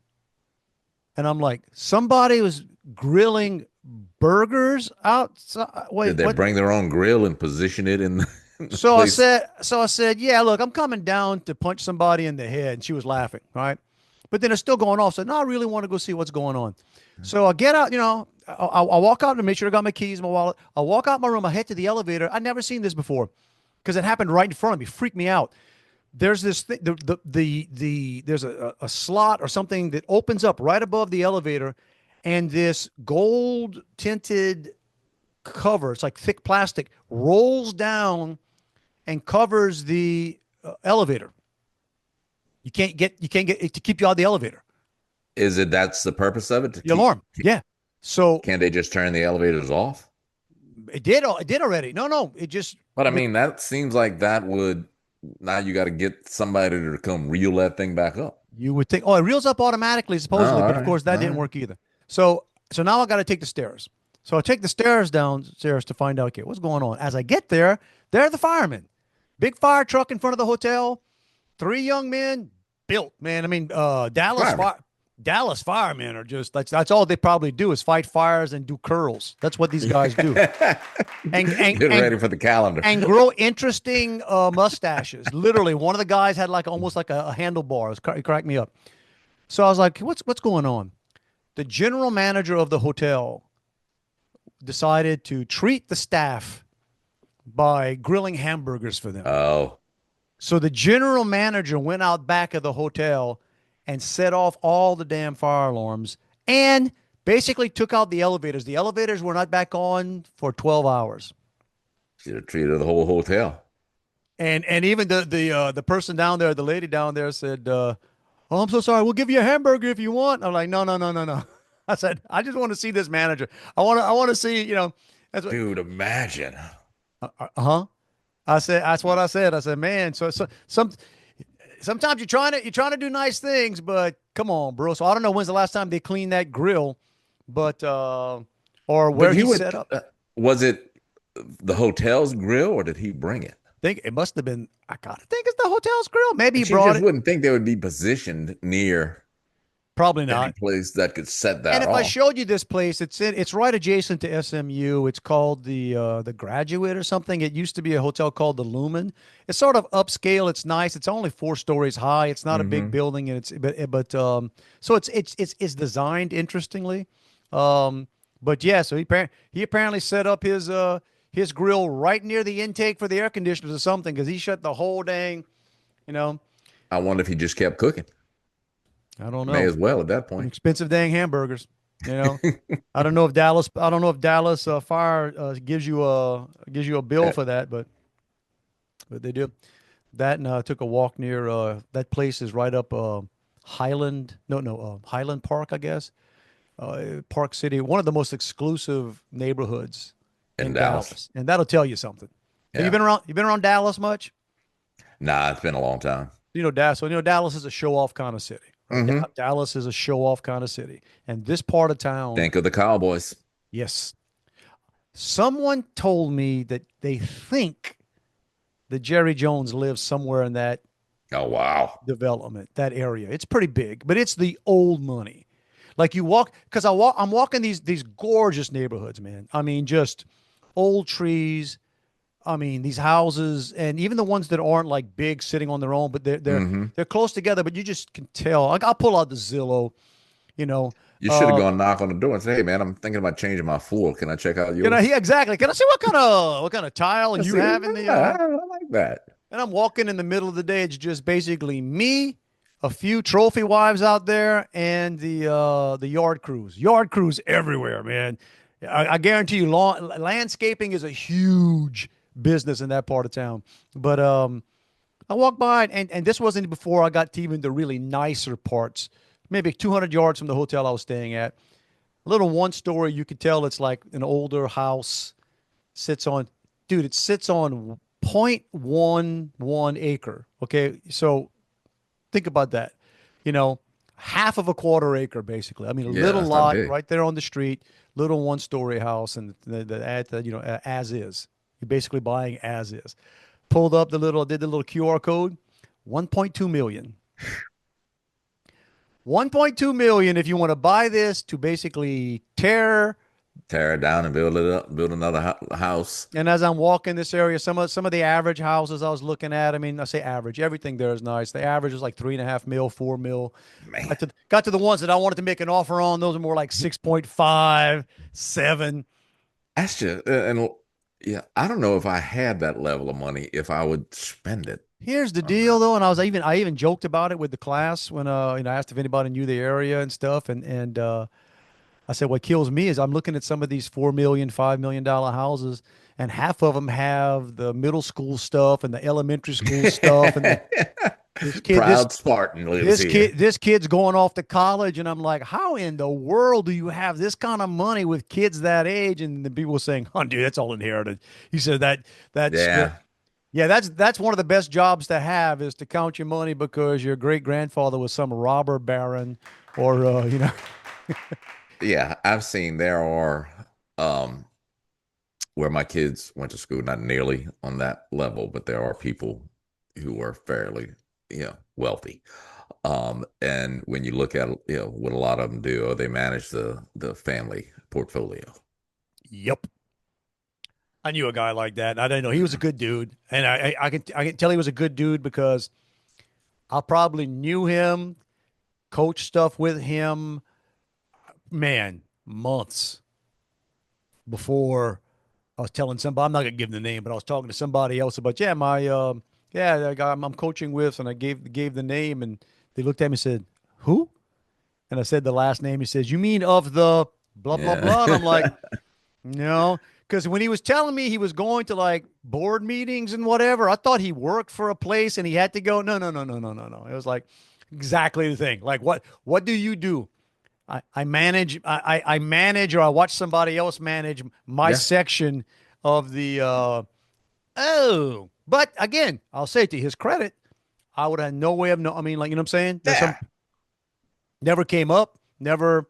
And I'm like, somebody was grilling burgers outside? Wait, did they bring their own grill and position it in the So place? I said, yeah, look, I'm coming down to punch somebody in the head. And she was laughing, right? But then it's still going off. So now I really want to go see what's going on. So I get out, I walk out to make sure I got my keys, my wallet. I walk out my room. I head to the elevator. I'd never seen this before because it happened right in front of me. Freaked me out. There's this thing, there's a slot or something that opens up right above the elevator, and this gold tinted cover, it's like thick plastic, rolls down and covers the elevator. You can't get it to keep you out of the elevator. That's the purpose of it? The alarm. Yeah. So can't they just turn the elevators off? It did already. No, it just. But I mean, that seems like that would. Now you got to get somebody to come reel that thing back up. You would think, it reels up automatically, supposedly, but of course that didn't work either. So now I got to take the stairs. So I take the stairs downstairs to find out, okay, what's going on. As I get there, they're the firemen. Big fire truck in front of the hotel. 3 young men built, man. I mean, Dallas fire. Dallas firemen are just that's all they probably do is fight fires and do curls. That's what these guys do. And and Get and ready for the calendar. and grow interesting mustaches. Literally, one of the guys had like almost like a handlebar. It cracked me up. So I was like, what's going on? The general manager of the hotel decided to treat the staff by grilling hamburgers for them. Oh, So the general manager went out back of the hotel and set off all the damn fire alarms and basically took out the elevators. The elevators were not back on for 12 hours. should have treated the whole hotel. And even the person down there, the lady down there said, "Oh, I'm so sorry. We'll give you a hamburger if you want." I'm like, "No, no, no, no, no." I said, "I just want to see this manager. I want to see, that's what, Dude, imagine. huh?" I said, "That's what I said." I said, "Man, sometimes you're trying to do nice things, but come on, bro." So I don't know when's the last time they cleaned that grill, but or But where he you would, set up. was it the hotel's grill or did he bring it? Think it must have been. I gotta think it's the hotel's grill. Maybe he But you brought just it. wouldn't think they would be positioned near Probably any not. place that could set And that if I off. showed you this place, it's right adjacent to SMU. It's called the Graduate or something. It used to be a hotel called the Lumen. It's sort of upscale. It's nice. It's only 4 stories high. It's not a big Hmm. building, and so it's designed interestingly. Um, but yeah, so he apparently set up his grill right near the intake for the air conditioners or something because he shut the whole dang. You know, I wonder if he just kept cooking. I don't May know. as well at that Some point. expensive dang hamburgers. You know. I don't know if Dallas. I don't know if Dallas Fire gives you a bill Uh, for that, but they do. That and took a walk near that place is right up Highland. No, Highland Park, I guess. Park City, one of the most exclusive neighborhoods In in Dallas. Dallas, and that'll tell you something. Have you Yeah. been around? You been around Dallas much? Nah, it's been a long time. Dallas. So Dallas is a show-off kind of city, right? Hmm. Dallas is a show-off kind of city, and this part of town, Think of the Cowboys. yes. Someone told me that they think that Jerry Jones lives somewhere in that Oh, wow. development, that area. It's pretty big, but it's the old money. Like you walk, because I'm walking these gorgeous neighborhoods, man. I mean, just old trees. I mean, these houses, and even the ones that aren't like big, sitting on their own, but they're they're Hmm. they're close together. But you just can tell. Like I'll pull out the Zillow, you know. You should have Uh, gone knock on the door and say, "Hey, man, I'm thinking about changing my floor. Can I check out yours?" yeah, exactly. Can I see what kind of tile I you see. have in the Yeah, I like that. And I'm walking in the middle of the day. It's just basically me, a few trophy wives out there, and the yard crews. Yard crews everywhere, man. I guarantee you, landscaping is a huge business in that part of town. But I walked by, and this wasn't before I got to even the really nicer parts. Maybe 200 yards from the hotel I was staying at. A little one story. You could tell it's like an older house sits on, dude, it sits on 0.11 acre. Okay. So think about that. You know, half of a quarter acre, basically. I mean, a Yeah, little that's not lot big. right there on the street, little 1 story house, and as is. You're basically buying as is. Pulled up did the little QR code, 1.2 million. 1.2 million if you want to buy this to basically tear. Tear it down and build it up, build another house. And as I'm walking this area, some of the average houses I was looking at, I mean, I say average, everything there is nice. The average is like 3.5 mil, 4 mil. Man, Got to the ones that I wanted to make an offer on. Those are more like 6.5, 7. that's just, and yeah, I don't know if I had that level of money if I would spend it Here's the on that. deal though, and I even joked about it with the class when I asked if anybody knew the area and stuff, and I said what kills me is I'm looking at some of these 4 million, $5 million houses, and half of them have the middle school stuff and the elementary school stuff, and this kid this Proud Spartan lives this here. kid this kid's going off to college, and I'm like, how in the world do you have this kind of money with kids that age? And the people were saying, oh dude, that's all inherited. He said that's Yeah, yeah, that's one of the best jobs to have is to count your money because your great grandfather was some robber baron or yeah, I've seen there are um where my kids went to school, not nearly on that level, but there are people who are fairly, wealthy. And when you look at what a lot of them do, they manage the family portfolio. Yep. I knew a guy like that. I didn't know he was a good dude, and I can tell he was a good dude because I probably knew him, coached stuff with him, man, months before I was telling somebody. I'm not gonna give the name, but I was talking to somebody else about the guy I'm coaching with, and I gave the name, and they looked at me and said, "Who?" And I said the last name. He says, "You mean of the blah blah Yeah. blah?" And I'm like, "No." Because when he was telling me he was going to like board meetings and whatever, I thought he worked for a place and he had to go. No, no, no, no, no, no, no. It was like exactly the thing. Like, what do you do? I manage I manage, or I watch somebody else manage my Yeah. section of the oh. But again, I'll say to his credit, I would have no way of I mean, like, you know what I'm saying? There's some Yeah. never came up, never,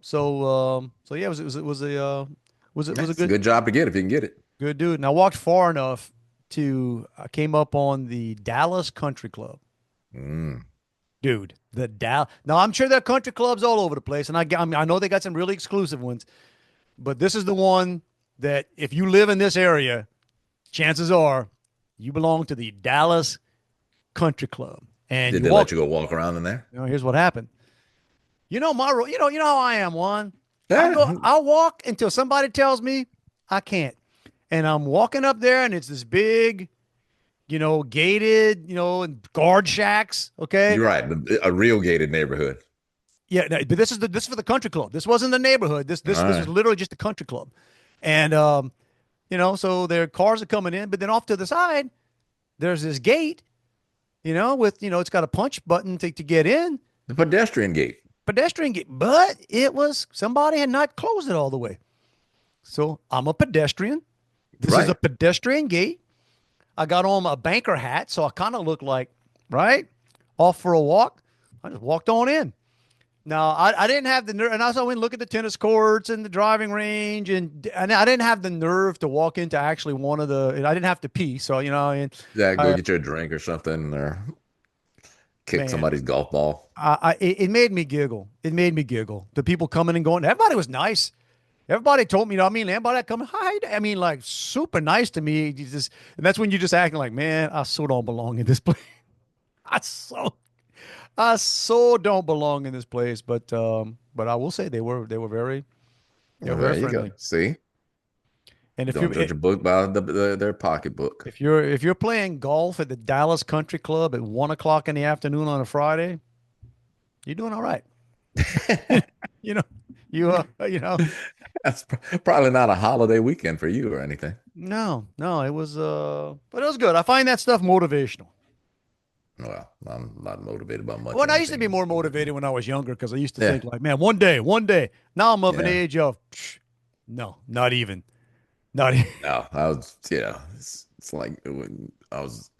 so yeah, it was a was a That's a good job to get if you can get it. good dude. And I walked far enough to I came up on the Dallas Country Club. Mm. Dude, the Dallas. Now I'm sure there are country clubs all over the place, and I know they got some really exclusive ones, but this is the one that if you live in this area, chances are you belong to the Dallas Country Club. And Did you they let walk. you go walk around in there? Here's what happened. You know how I am, Juan. Yeah. I'll walk until somebody tells me I can't. And I'm walking up there, and it's this big, gated, and guard shacks. Okay. You're right. A real gated neighborhood. Yeah, no, but this is for the country club. This wasn't the neighborhood. This All this this is right. literally just a country club. And so their cars are coming in, but then off to the side, there's this gate, with it's got a punch button to get in, The pedestrian gate. pedestrian gate, but somebody had not closed it all the way. So I'm a pedestrian. This is a Right. pedestrian gate. I got on a banker hat, so I kind of look like, right, off for a walk. I just walked on in. No, I didn't have the nerve, and also I went and look at the tennis courts and the driving range, and I didn't have the nerve to walk into actually one of the. And I didn't have to pee, so and Yeah, go I, get you a drink or something or kick man, somebody's golf ball. it made me giggle. It made me giggle. The people coming and going. Everybody was nice. Everybody told me, everybody that come, hi, like super nice to me. And that's when you're just acting like, man, I so don't belong in this place. I so I so don't belong in this place, but I will say they were Well, very there you go. friendly. See, And if don't you judge a book by their pocketbook. if you're playing golf at the Dallas Country Club at 1 o'clock in the afternoon on a Friday, you're doing all right. You know, you know. That's probably not a holiday weekend for you or anything. No, no, but it was good. I find that stuff motivational. Well, I'm not motivated by much Well, of I used to be anything. more motivated when I was younger because I used to Yeah, think like, man, one day. Now I'm of an yeah. age of, no, not even, not even. No, it's like when I was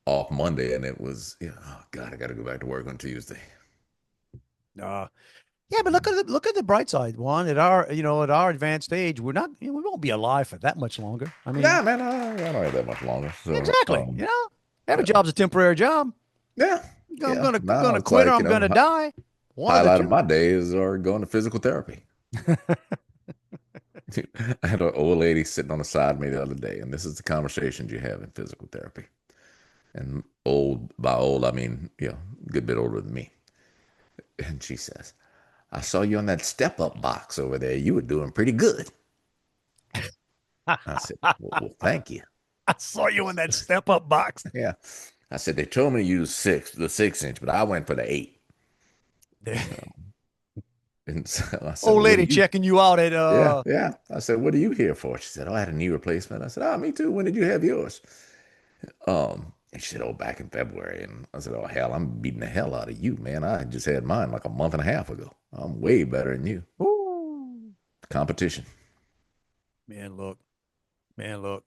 off Monday and it was, oh God, I got to go back to work on Tuesday. Uh, yeah, but look at the bright side, Juan. At our advanced age, we're not, we won't be alive for that much longer. I mean, Yeah, man, I don't have that much longer. So, exactly. Every yeah, job's a temporary job. yeah, I'm yeah. gonna I'm Now gonna it's quit or like, I'm gonna die. One of the highlight of two. my days are going to physical therapy. I had an old lady sitting on the side of me the other day, and this is the conversations you have in physical therapy. And old, by old, I mean, a good bit older than me. And she says, I saw you on that step up box over there. You were doing pretty good. I said, well, thank you. I saw you in that step up box. Yeah. I said, they told me to use the 6 inch, but I went for the 8. And so I said, Old well, what do lady you? checking you out at Yeah, yeah. I said, what are you here for? She said, oh, I had a knee replacement. I said, oh, me too. When did you have yours? And she said, oh, back in February. And I said, oh, hell, I'm beating the hell out of you, man. I just had mine like a month and a half ago. I'm way better than you. Ooh. Competition. Man, look. Man, look.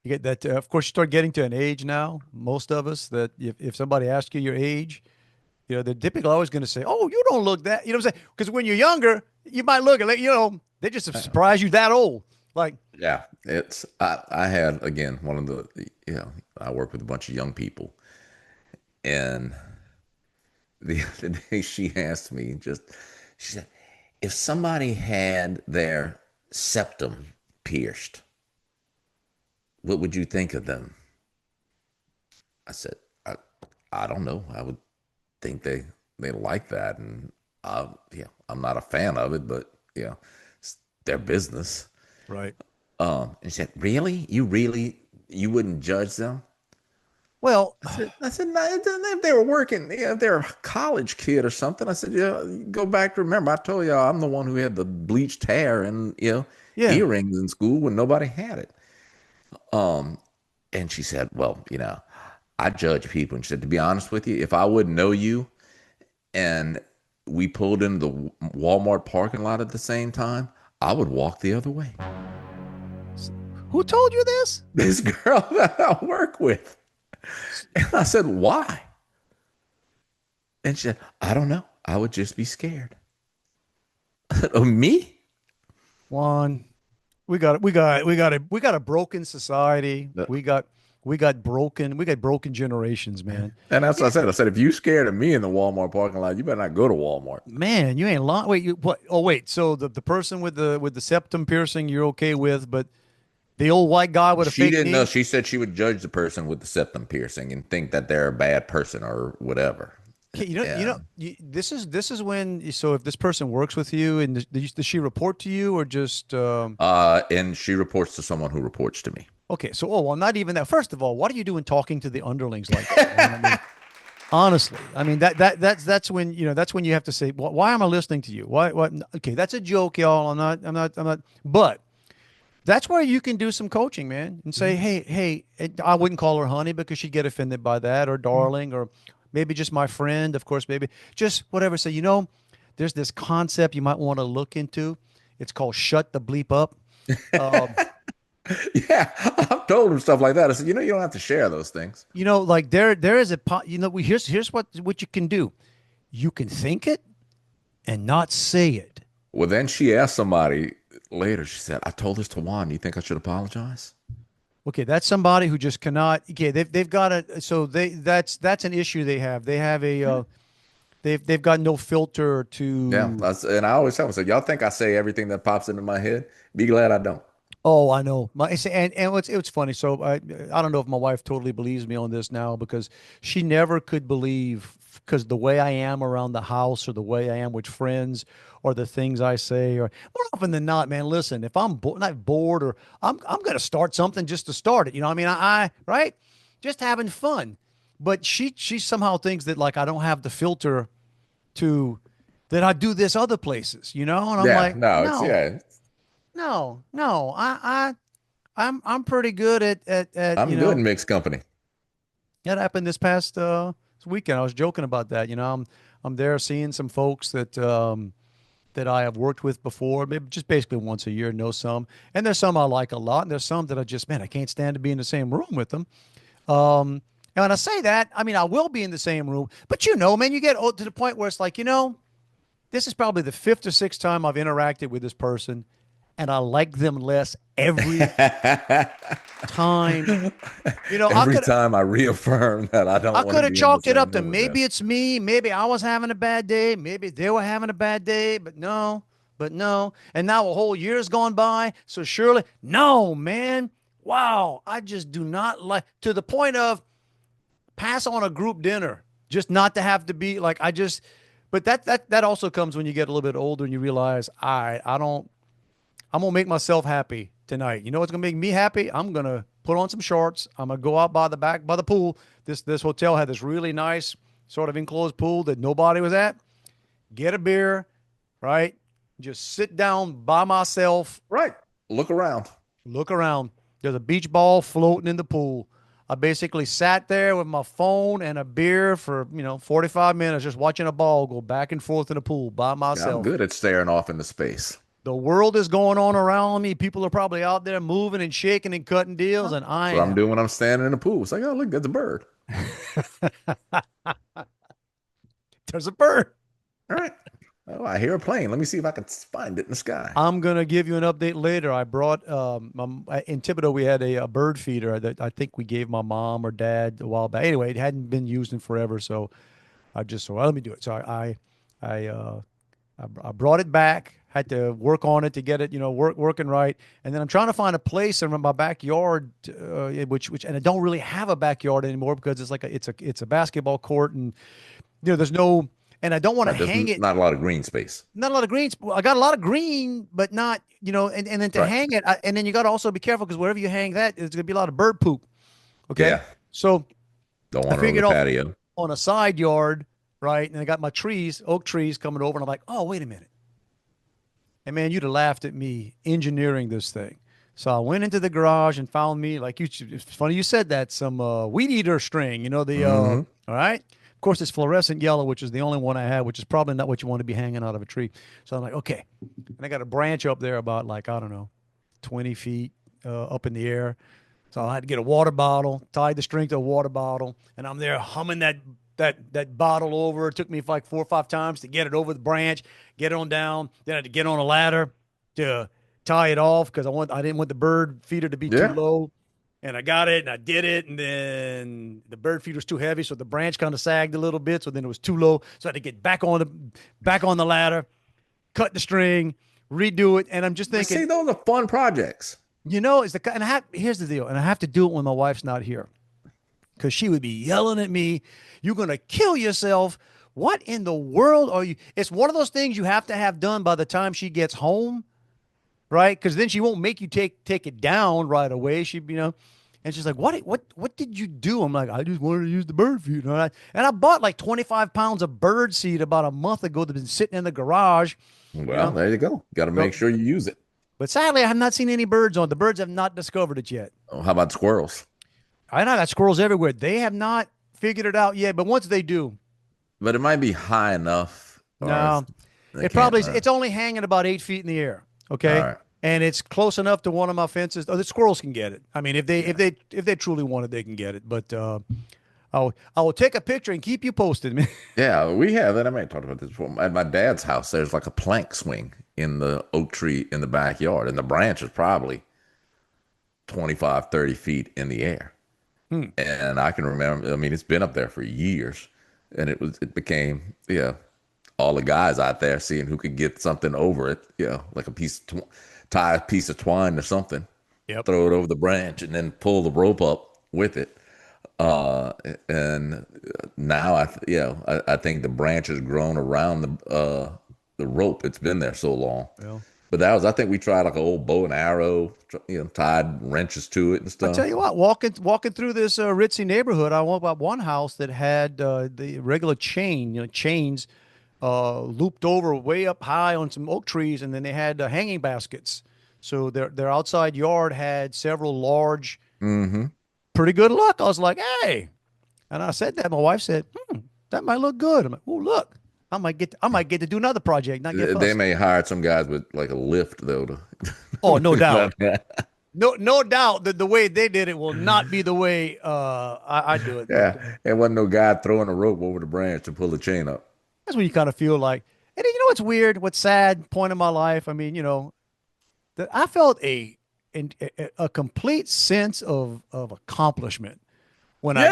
You get that. Of course, you start getting to an age now, most of us, that if somebody asks you your age, they're typically always going to say, oh, you don't look that. You know what I'm saying? Because when you're younger, you might look at, they just surprise you that old. Like, Yeah, I had, again, one of the, I work with a bunch of young people, and the other day she asked me she said, if somebody had their septum pierced, what would you think of them? I said, I don't know. I would think they like that, and yeah, I'm not a fan of it, but yeah, it's their business. Right. And she said, really, you wouldn't judge them? Well, I said, no, if they were working, yeah, if they're a college kid or something. I said, yeah, go back to remember. I told you I'm the one who had the bleached hair and yeah. earrings in school when nobody had it. Um, and she said, well, I judge people. And she said, to be honest with you, if I wouldn't know you and we pulled into the Walmart parking lot at the same time, I would walk the other way. Who told you this? This girl that I work with. And I said, why? And she said, I don't know. I would just be scared. I said, oh, me? Juan, we got a broken society. No. We got broken generations, man. And that's what I said. I said, if you scared of me in the Walmart parking lot, you better not go to Walmart. Man, you ain't lying. Wait, what? Oh, wait. So the person with the septum piercing, you're okay with, but the old white guy with a She fake didn't knee? know. She said she would judge the person with the septum piercing and think that they're a bad person or whatever. Okay, Yeah. this is when. So if this person works with you, and does she report to you or just? And she reports to someone who reports to me. Okay, so well, not even that. First of all, what are you doing talking to the underlings like that? I mean, honestly, I mean that's when that's when you have to say, why am I listening to you? Why? What? Okay, that's a joke, y'all. I'm not. But that's where you can do some coaching, man, and say, hey, I wouldn't call her honey because she'd get offended by that, or darling, or maybe just my friend, of course, maybe just whatever. Say, there's this concept you might want to look into. It's called shut the bleep up. Um, Yeah, I've told him stuff like that. I said, you don't have to share those things. like there is here's what you can do. You can think it and not say it. Well, then she asked somebody later. She said, I told this to Juan. Do you think I should apologize? Okay, that's somebody who just cannot. Okay, they've got a so that's an issue they have. They have they've got no filter Yeah. to. And I always tell them, so y'all think I say everything that pops into my head? Be glad I don't. Oh, I know. And it's funny. So I don't know if my wife totally believes me on this now because she never could believe because the way I am around the house or the way I am with friends or the things I say or more often than not, man. Listen, if I'm not bored or I'm gonna start something just to start it. I mean, I right, just having fun. But she somehow thinks that like I don't have the filter to that I do this other places. And I'm Yeah. like, No, it's, no. yeah. No. I'm pretty good at I'm good in mixed company. that happened this past weekend. I was joking about that. I'm there seeing some folks that I have worked with before, maybe just basically once a year, know some. And there's some I like a lot, and there's some that I just, man, I can't stand to be in the same room with them. And when I say that, I mean I will be in the same room, but man, you get to the point where it's like, this is probably the fifth or sixth time I've interacted with this person and I like them less every time. Every time I reaffirm that I don't I want could to have be in the chalked it same up to room with them. maybe it's me, maybe I was having a bad day, maybe they were having a bad day, but no. And now a whole year's gone by, so surely, no, man. Wow, I just do not like to the point of pass on a group dinner just not to have to be like but that also comes when you get a little bit older and you realize I'm gonna make myself happy tonight. You know what's gonna make me happy? I'm gonna put on some shorts. I'm gonna go out by the pool. This hotel had this really nice sort of enclosed pool that nobody was at. Get a beer, right? Just sit down by myself, Right. Look around. look around. There's a beach ball floating in the pool. I basically sat there with my phone and a beer for 45 minutes, just watching a ball go back and forth in the pool by Yeah, I'm myself. good at staring off into space. The world is going on around me. People are probably out there moving and shaking and cutting deals, and I So I'm am. doing when I'm standing in the pool. It's like, oh, look, that's a bird. There's a bird. All right. Oh, I hear a plane. Let me see if I can find it in the sky. I'm gonna give you an update later. I brought in Thibodeau. We had a bird feeder that I think we gave my mom or dad a while back. Anyway, it hadn't been used in forever, so I just so let me do it. So I brought it back. Had to work on it to get it, working right. And then I'm trying to find a place in my backyard, and I don't really have a backyard anymore because it's a basketball court, and there's no, and I don't want to Right, there's hang it. not a lot of green space. Not a lot of greens. I got a lot of green, but not, and then to Right. hang it, and then you got to also be careful because wherever you hang that, there's going to be a lot of bird poop. Okay. Yeah. So Don't I want it on figured the off patio. on a side yard, right? And I got my trees, oak trees coming over, and I'm like, oh, wait a minute. And man, you'd have laughed at me engineering this thing. So I went into the garage and found me, like it's funny you said that, some weed eater string, all right? Of course, it's fluorescent yellow, which is the only one I have, which is probably not what you want to be hanging out of a tree. So I'm like, okay. And I got a branch up there about like, I don't know, 20 feet up in the air. So I had to get a water bottle, tied the string to a water bottle, and I'm there humming that bottle over. It took me like 4 or 5 times to get it over the branch, get it on down. Then I had to get on a ladder to tie it off because I didn't want the bird feeder to be too low. And I got it and I did it, and then the bird feeder was too heavy, so the branch kind of sagged a little bit. So then it was too low, so I had to get back on the ladder, cut the string, redo it. And I'm just thinking, See, those are fun projects. here's the deal, and I have to do it when my wife's not here because she would be yelling at me, "You're gonna kill yourself! What in the world are you?" It's one of those things you have to have done by the time she gets home, right? Because then she won't make you take it down right away. And she's like, "What did you do?" I'm like, "I just wanted to use the bird feed." And I bought like 25 pounds of bird seed about a month ago that's been sitting in the garage. Well, there you go. Got to make sure you use it. But sadly, I have not seen any birds on it. The birds have not discovered it yet. Oh, how about squirrels? I know I got squirrels everywhere. They have not figured it out yet. But once they do, But it might be high enough. no, it's only hanging about 8 feet in the air. Okay. All right. And it's close enough to one of my fences. Oh, the squirrels can get it. I mean, if they truly want it, they can get it. But I will take a picture and keep you posted, man. Yeah, we have that. I may have talked about this before. At my dad's house, there's like a plank swing in the oak tree in the backyard, and the branch is probably 25, 30 feet in the air. And I can remember, I mean, it's been up there for years, and it became, all the guys out there seeing who could get something over it, like tie a piece of twine or something, throw it over the branch, and then pull the rope up with it. And now I think the branch has grown around the rope. It's been there so long. Yeah. But I think we tried like an old bow and arrow, tied wrenches to it and stuff. I tell you what, walking through this ritzy neighborhood, I went by one house that had the regular chains looped over way up high on some oak trees, and then they had hanging baskets. So their outside yard had several large, pretty good luck. I was like, hey, and I said that. My wife said, that might look good. I'm like, oh, look. I might get to do another project. Not get They may hire some guys with like a lift though. Oh, no doubt. No doubt that the way they did it will not be the way I do it. Yeah, there wasn't no guy throwing a rope over the branch to pull the chain up. That's when you kind of feel like, and you know what's weird, what's sad point in my life. I mean, that I felt a complete sense of accomplishment when I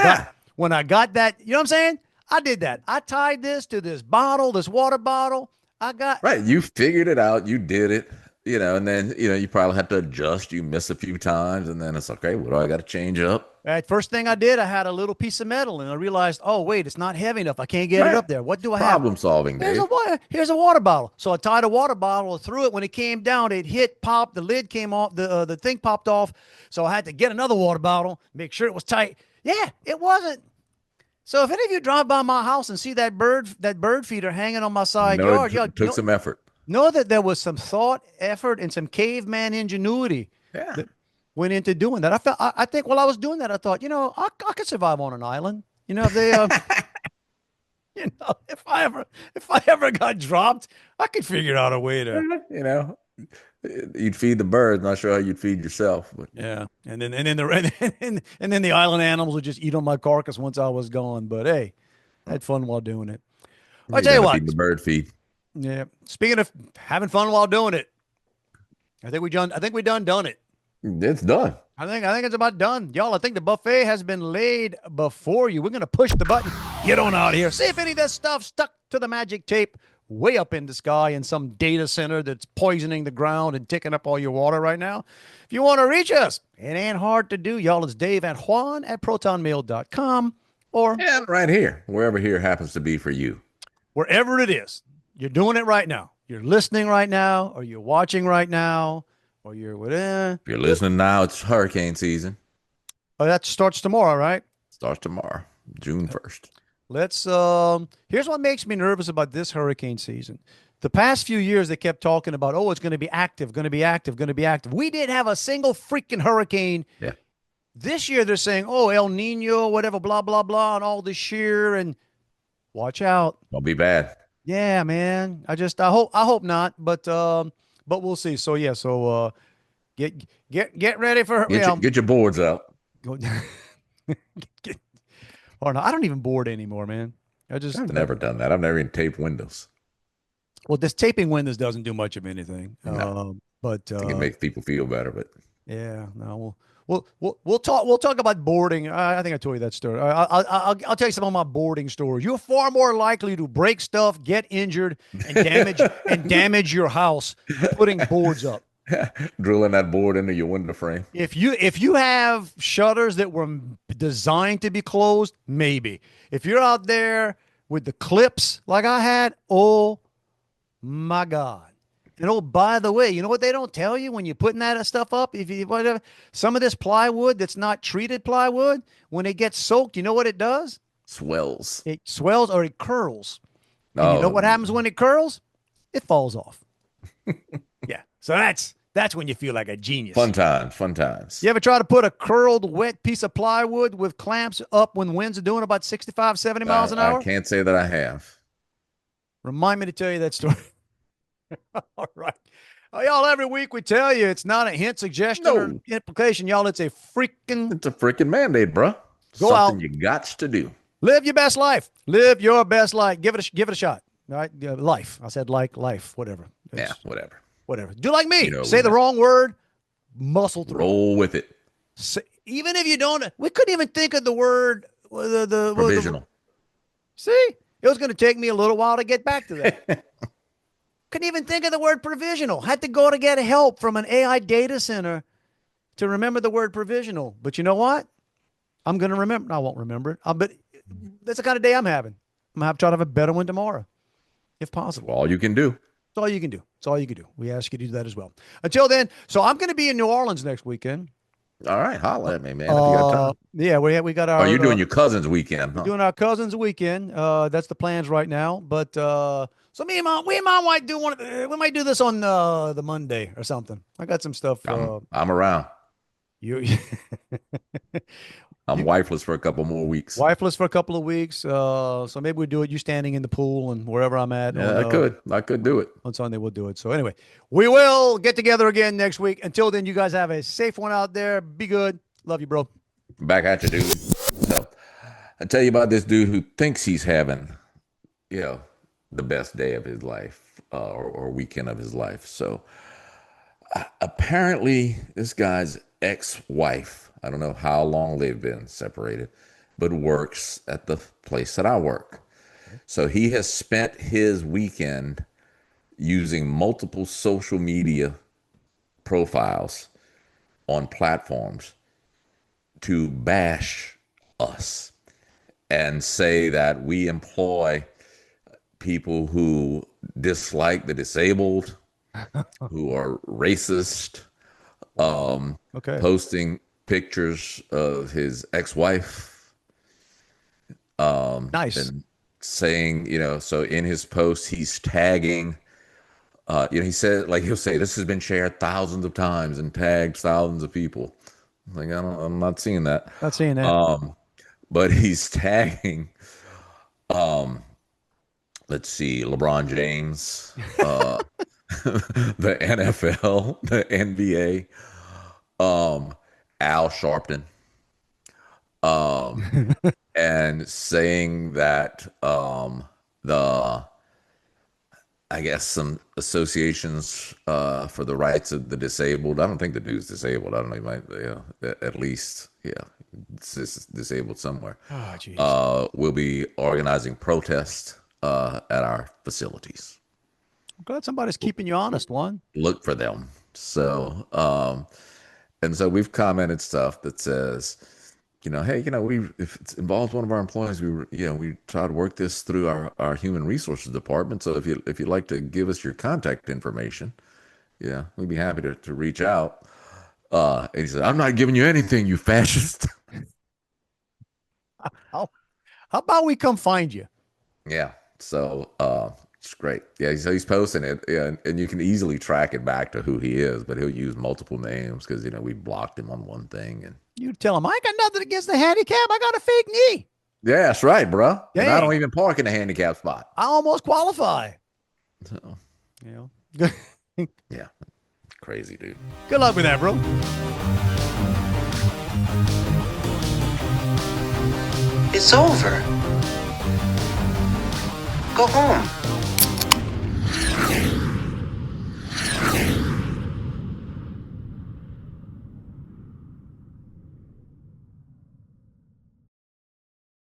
got that. You know what I'm saying? I did that. I tied this to this water bottle. Right. You figured it out. You did it, and then, you probably had to adjust. You miss a few times, and then it's okay. What do I got to change up? First thing I did, I had a little piece of metal, and I realized, oh, wait, it's not heavy enough. I can't get it up there. What do I have? Problem solving, Dave. Here's a water bottle. So I tied a water bottle through it. When it came down, it hit, popped. The lid came off. The thing popped off. So I had to get another water bottle, make sure it was tight. Yeah, it wasn't. So if any of you drive by my house and see that bird feeder hanging on my side yard, it took some effort. Know that there was some thought, effort, and some caveman ingenuity that went into doing that. I think while I was doing that, I thought, I could survive on an island. If they, if I ever got dropped, I could figure out a way to, You'd feed the birds. Not sure how you'd feed yourself, but yeah. And then the island animals would just eat on my carcass once I was gone. But hey, I had fun while doing it. I tell you what, feed the bird feed. Yeah. Speaking of having fun while doing it, I think we done it. It's done. I think it's about done, y'all. I think the buffet has been laid before you. We're gonna push the button. Get on out here. See if any of that stuff stuck to the magic tape way up in the sky in some data center that's poisoning the ground and taking up all your water right now. If you want to reach us, it ain't hard to do, y'all. It's Dave at Juan at protonmail.com or And right here, wherever here happens to be for you. wherever it is. You're doing it right now. You're listening right now, or you're watching right now, or you're whatever. If you're listening now, it's hurricane season. Oh, that starts tomorrow, right? Starts tomorrow, June 1st. Let's here's what makes me nervous about this hurricane season. The past few years they kept talking about, oh, it's going to be active, going to be active, going to be active. We didn't have a single freaking hurricane. Yeah. This year they're saying, oh, El Nino, whatever, blah, blah, blah, and all this sheer and watch out. Don't be bad. Yeah, man. I hope not, but we'll see. So yeah, get ready for Get your boards out. go or no, I don't even board anymore, man. I've never done that. I've never even taped windows. Well, this taping windows doesn't do much of anything. No. But I think it makes people feel better, but yeah, no, we'll talk about boarding. I think I told you that story. I'll tell you some of my boarding stories. You're far more likely to break stuff, get injured, and damage your house putting boards up. drilling that board into your window frame. If you have shutters that were designed to be closed, maybe. If you're out there with the clips like I had, oh my God. And oh, by the way, you know what they don't tell you when you're putting that stuff up? If you whatever, some of this plywood that's not treated plywood, when it gets soaked, you know what it does? Swells. It swells or it curls. And you know what happens when it curls? It falls off. Yeah. So that's when you feel like a genius. Fun times. You ever try to put a curled, wet piece of plywood with clamps up when winds are doing about 65, 70 miles an hour? I can't say that I have. Remind me to tell you that story. All right. Y'all, every week we tell you it's not a hint, suggestion, or implication. Y'all, it's a freaking mandate, bro. Go Something out. You got to do. Live your best life. Live your best life. Give it a shot. All right. Life. I said life, whatever. Whatever. Do like me. Say the wrong word, muscle through. Roll with it. Even if you don't, we couldn't even think of the word. The provisional. See, it was going to take me a little while to get back to that. Couldn't even think of the word provisional. Had to go to get help from an AI data center to remember the word provisional. But you know what? I'm going to remember. I won't remember it. But that's the kind of day I'm having. I'm going to try to have a better one tomorrow, if possible. All you can do. It's all you can do. It's all you can do. We ask you to do that as well. Until then, so I'm going to be in New Orleans next weekend. All right, holla at me, man. If you got time. Yeah, we got our. Oh, you're doing your cousin's weekend. Huh? Doing our cousin's weekend. That's the plans right now. But so me and my might do one. We might do this on the Monday or something. I got some stuff. I'm around. You. I'm wifeless for a couple more weeks. Wifeless for a couple of weeks. So maybe we do it. You standing in the pool and wherever I'm at. Yeah, I could do it. On Sunday, we'll do it. So anyway, we will get together again next week. Until then, you guys have a safe one out there. Be good. Love you, bro. Back at you, dude. So I tell you about this dude who thinks he's having, the best day of his life or weekend of his life. So apparently this guy's ex-wife, I don't know how long they've been separated, but works at the place that I work. So he has spent his weekend using multiple social media profiles on platforms to bash us and say that we employ people who dislike the disabled, who are racist, posting pictures of his ex-wife. Nice. And saying, so in his post, he's tagging, he said, like he'll say, this has been shared thousands of times and tagged thousands of people. Like, I'm not seeing that. Not seeing that. But he's tagging, let's see, LeBron James, the NFL, the NBA, Al Sharpton, and saying that I guess some associations for the rights of the disabled. I don't think the dude's disabled. I don't know. He might, at least, disabled somewhere. Oh, jeez. We'll be organizing protests at our facilities. I'm glad somebody's keeping you honest, Juan. Look for them. So, and so we've commented stuff that says, hey, if it involves one of our employees, we try to work this through our human resources department. So if you'd like to give us your contact information, we'd be happy to reach out. And he said, I'm not giving you anything, you fascist. How about we come find you? Yeah. So it's great. Yeah. So he's posting it, and you can easily track it back to who he is, but he'll use multiple names because we blocked him on one thing. And You tell him I ain't got nothing against the handicap. I got a fake knee. yeah, that's right, bro. And I Dang. don't even park in a handicap spot. I almost qualify. So Good yeah, crazy dude. luck with that, bro. It's over. Go home.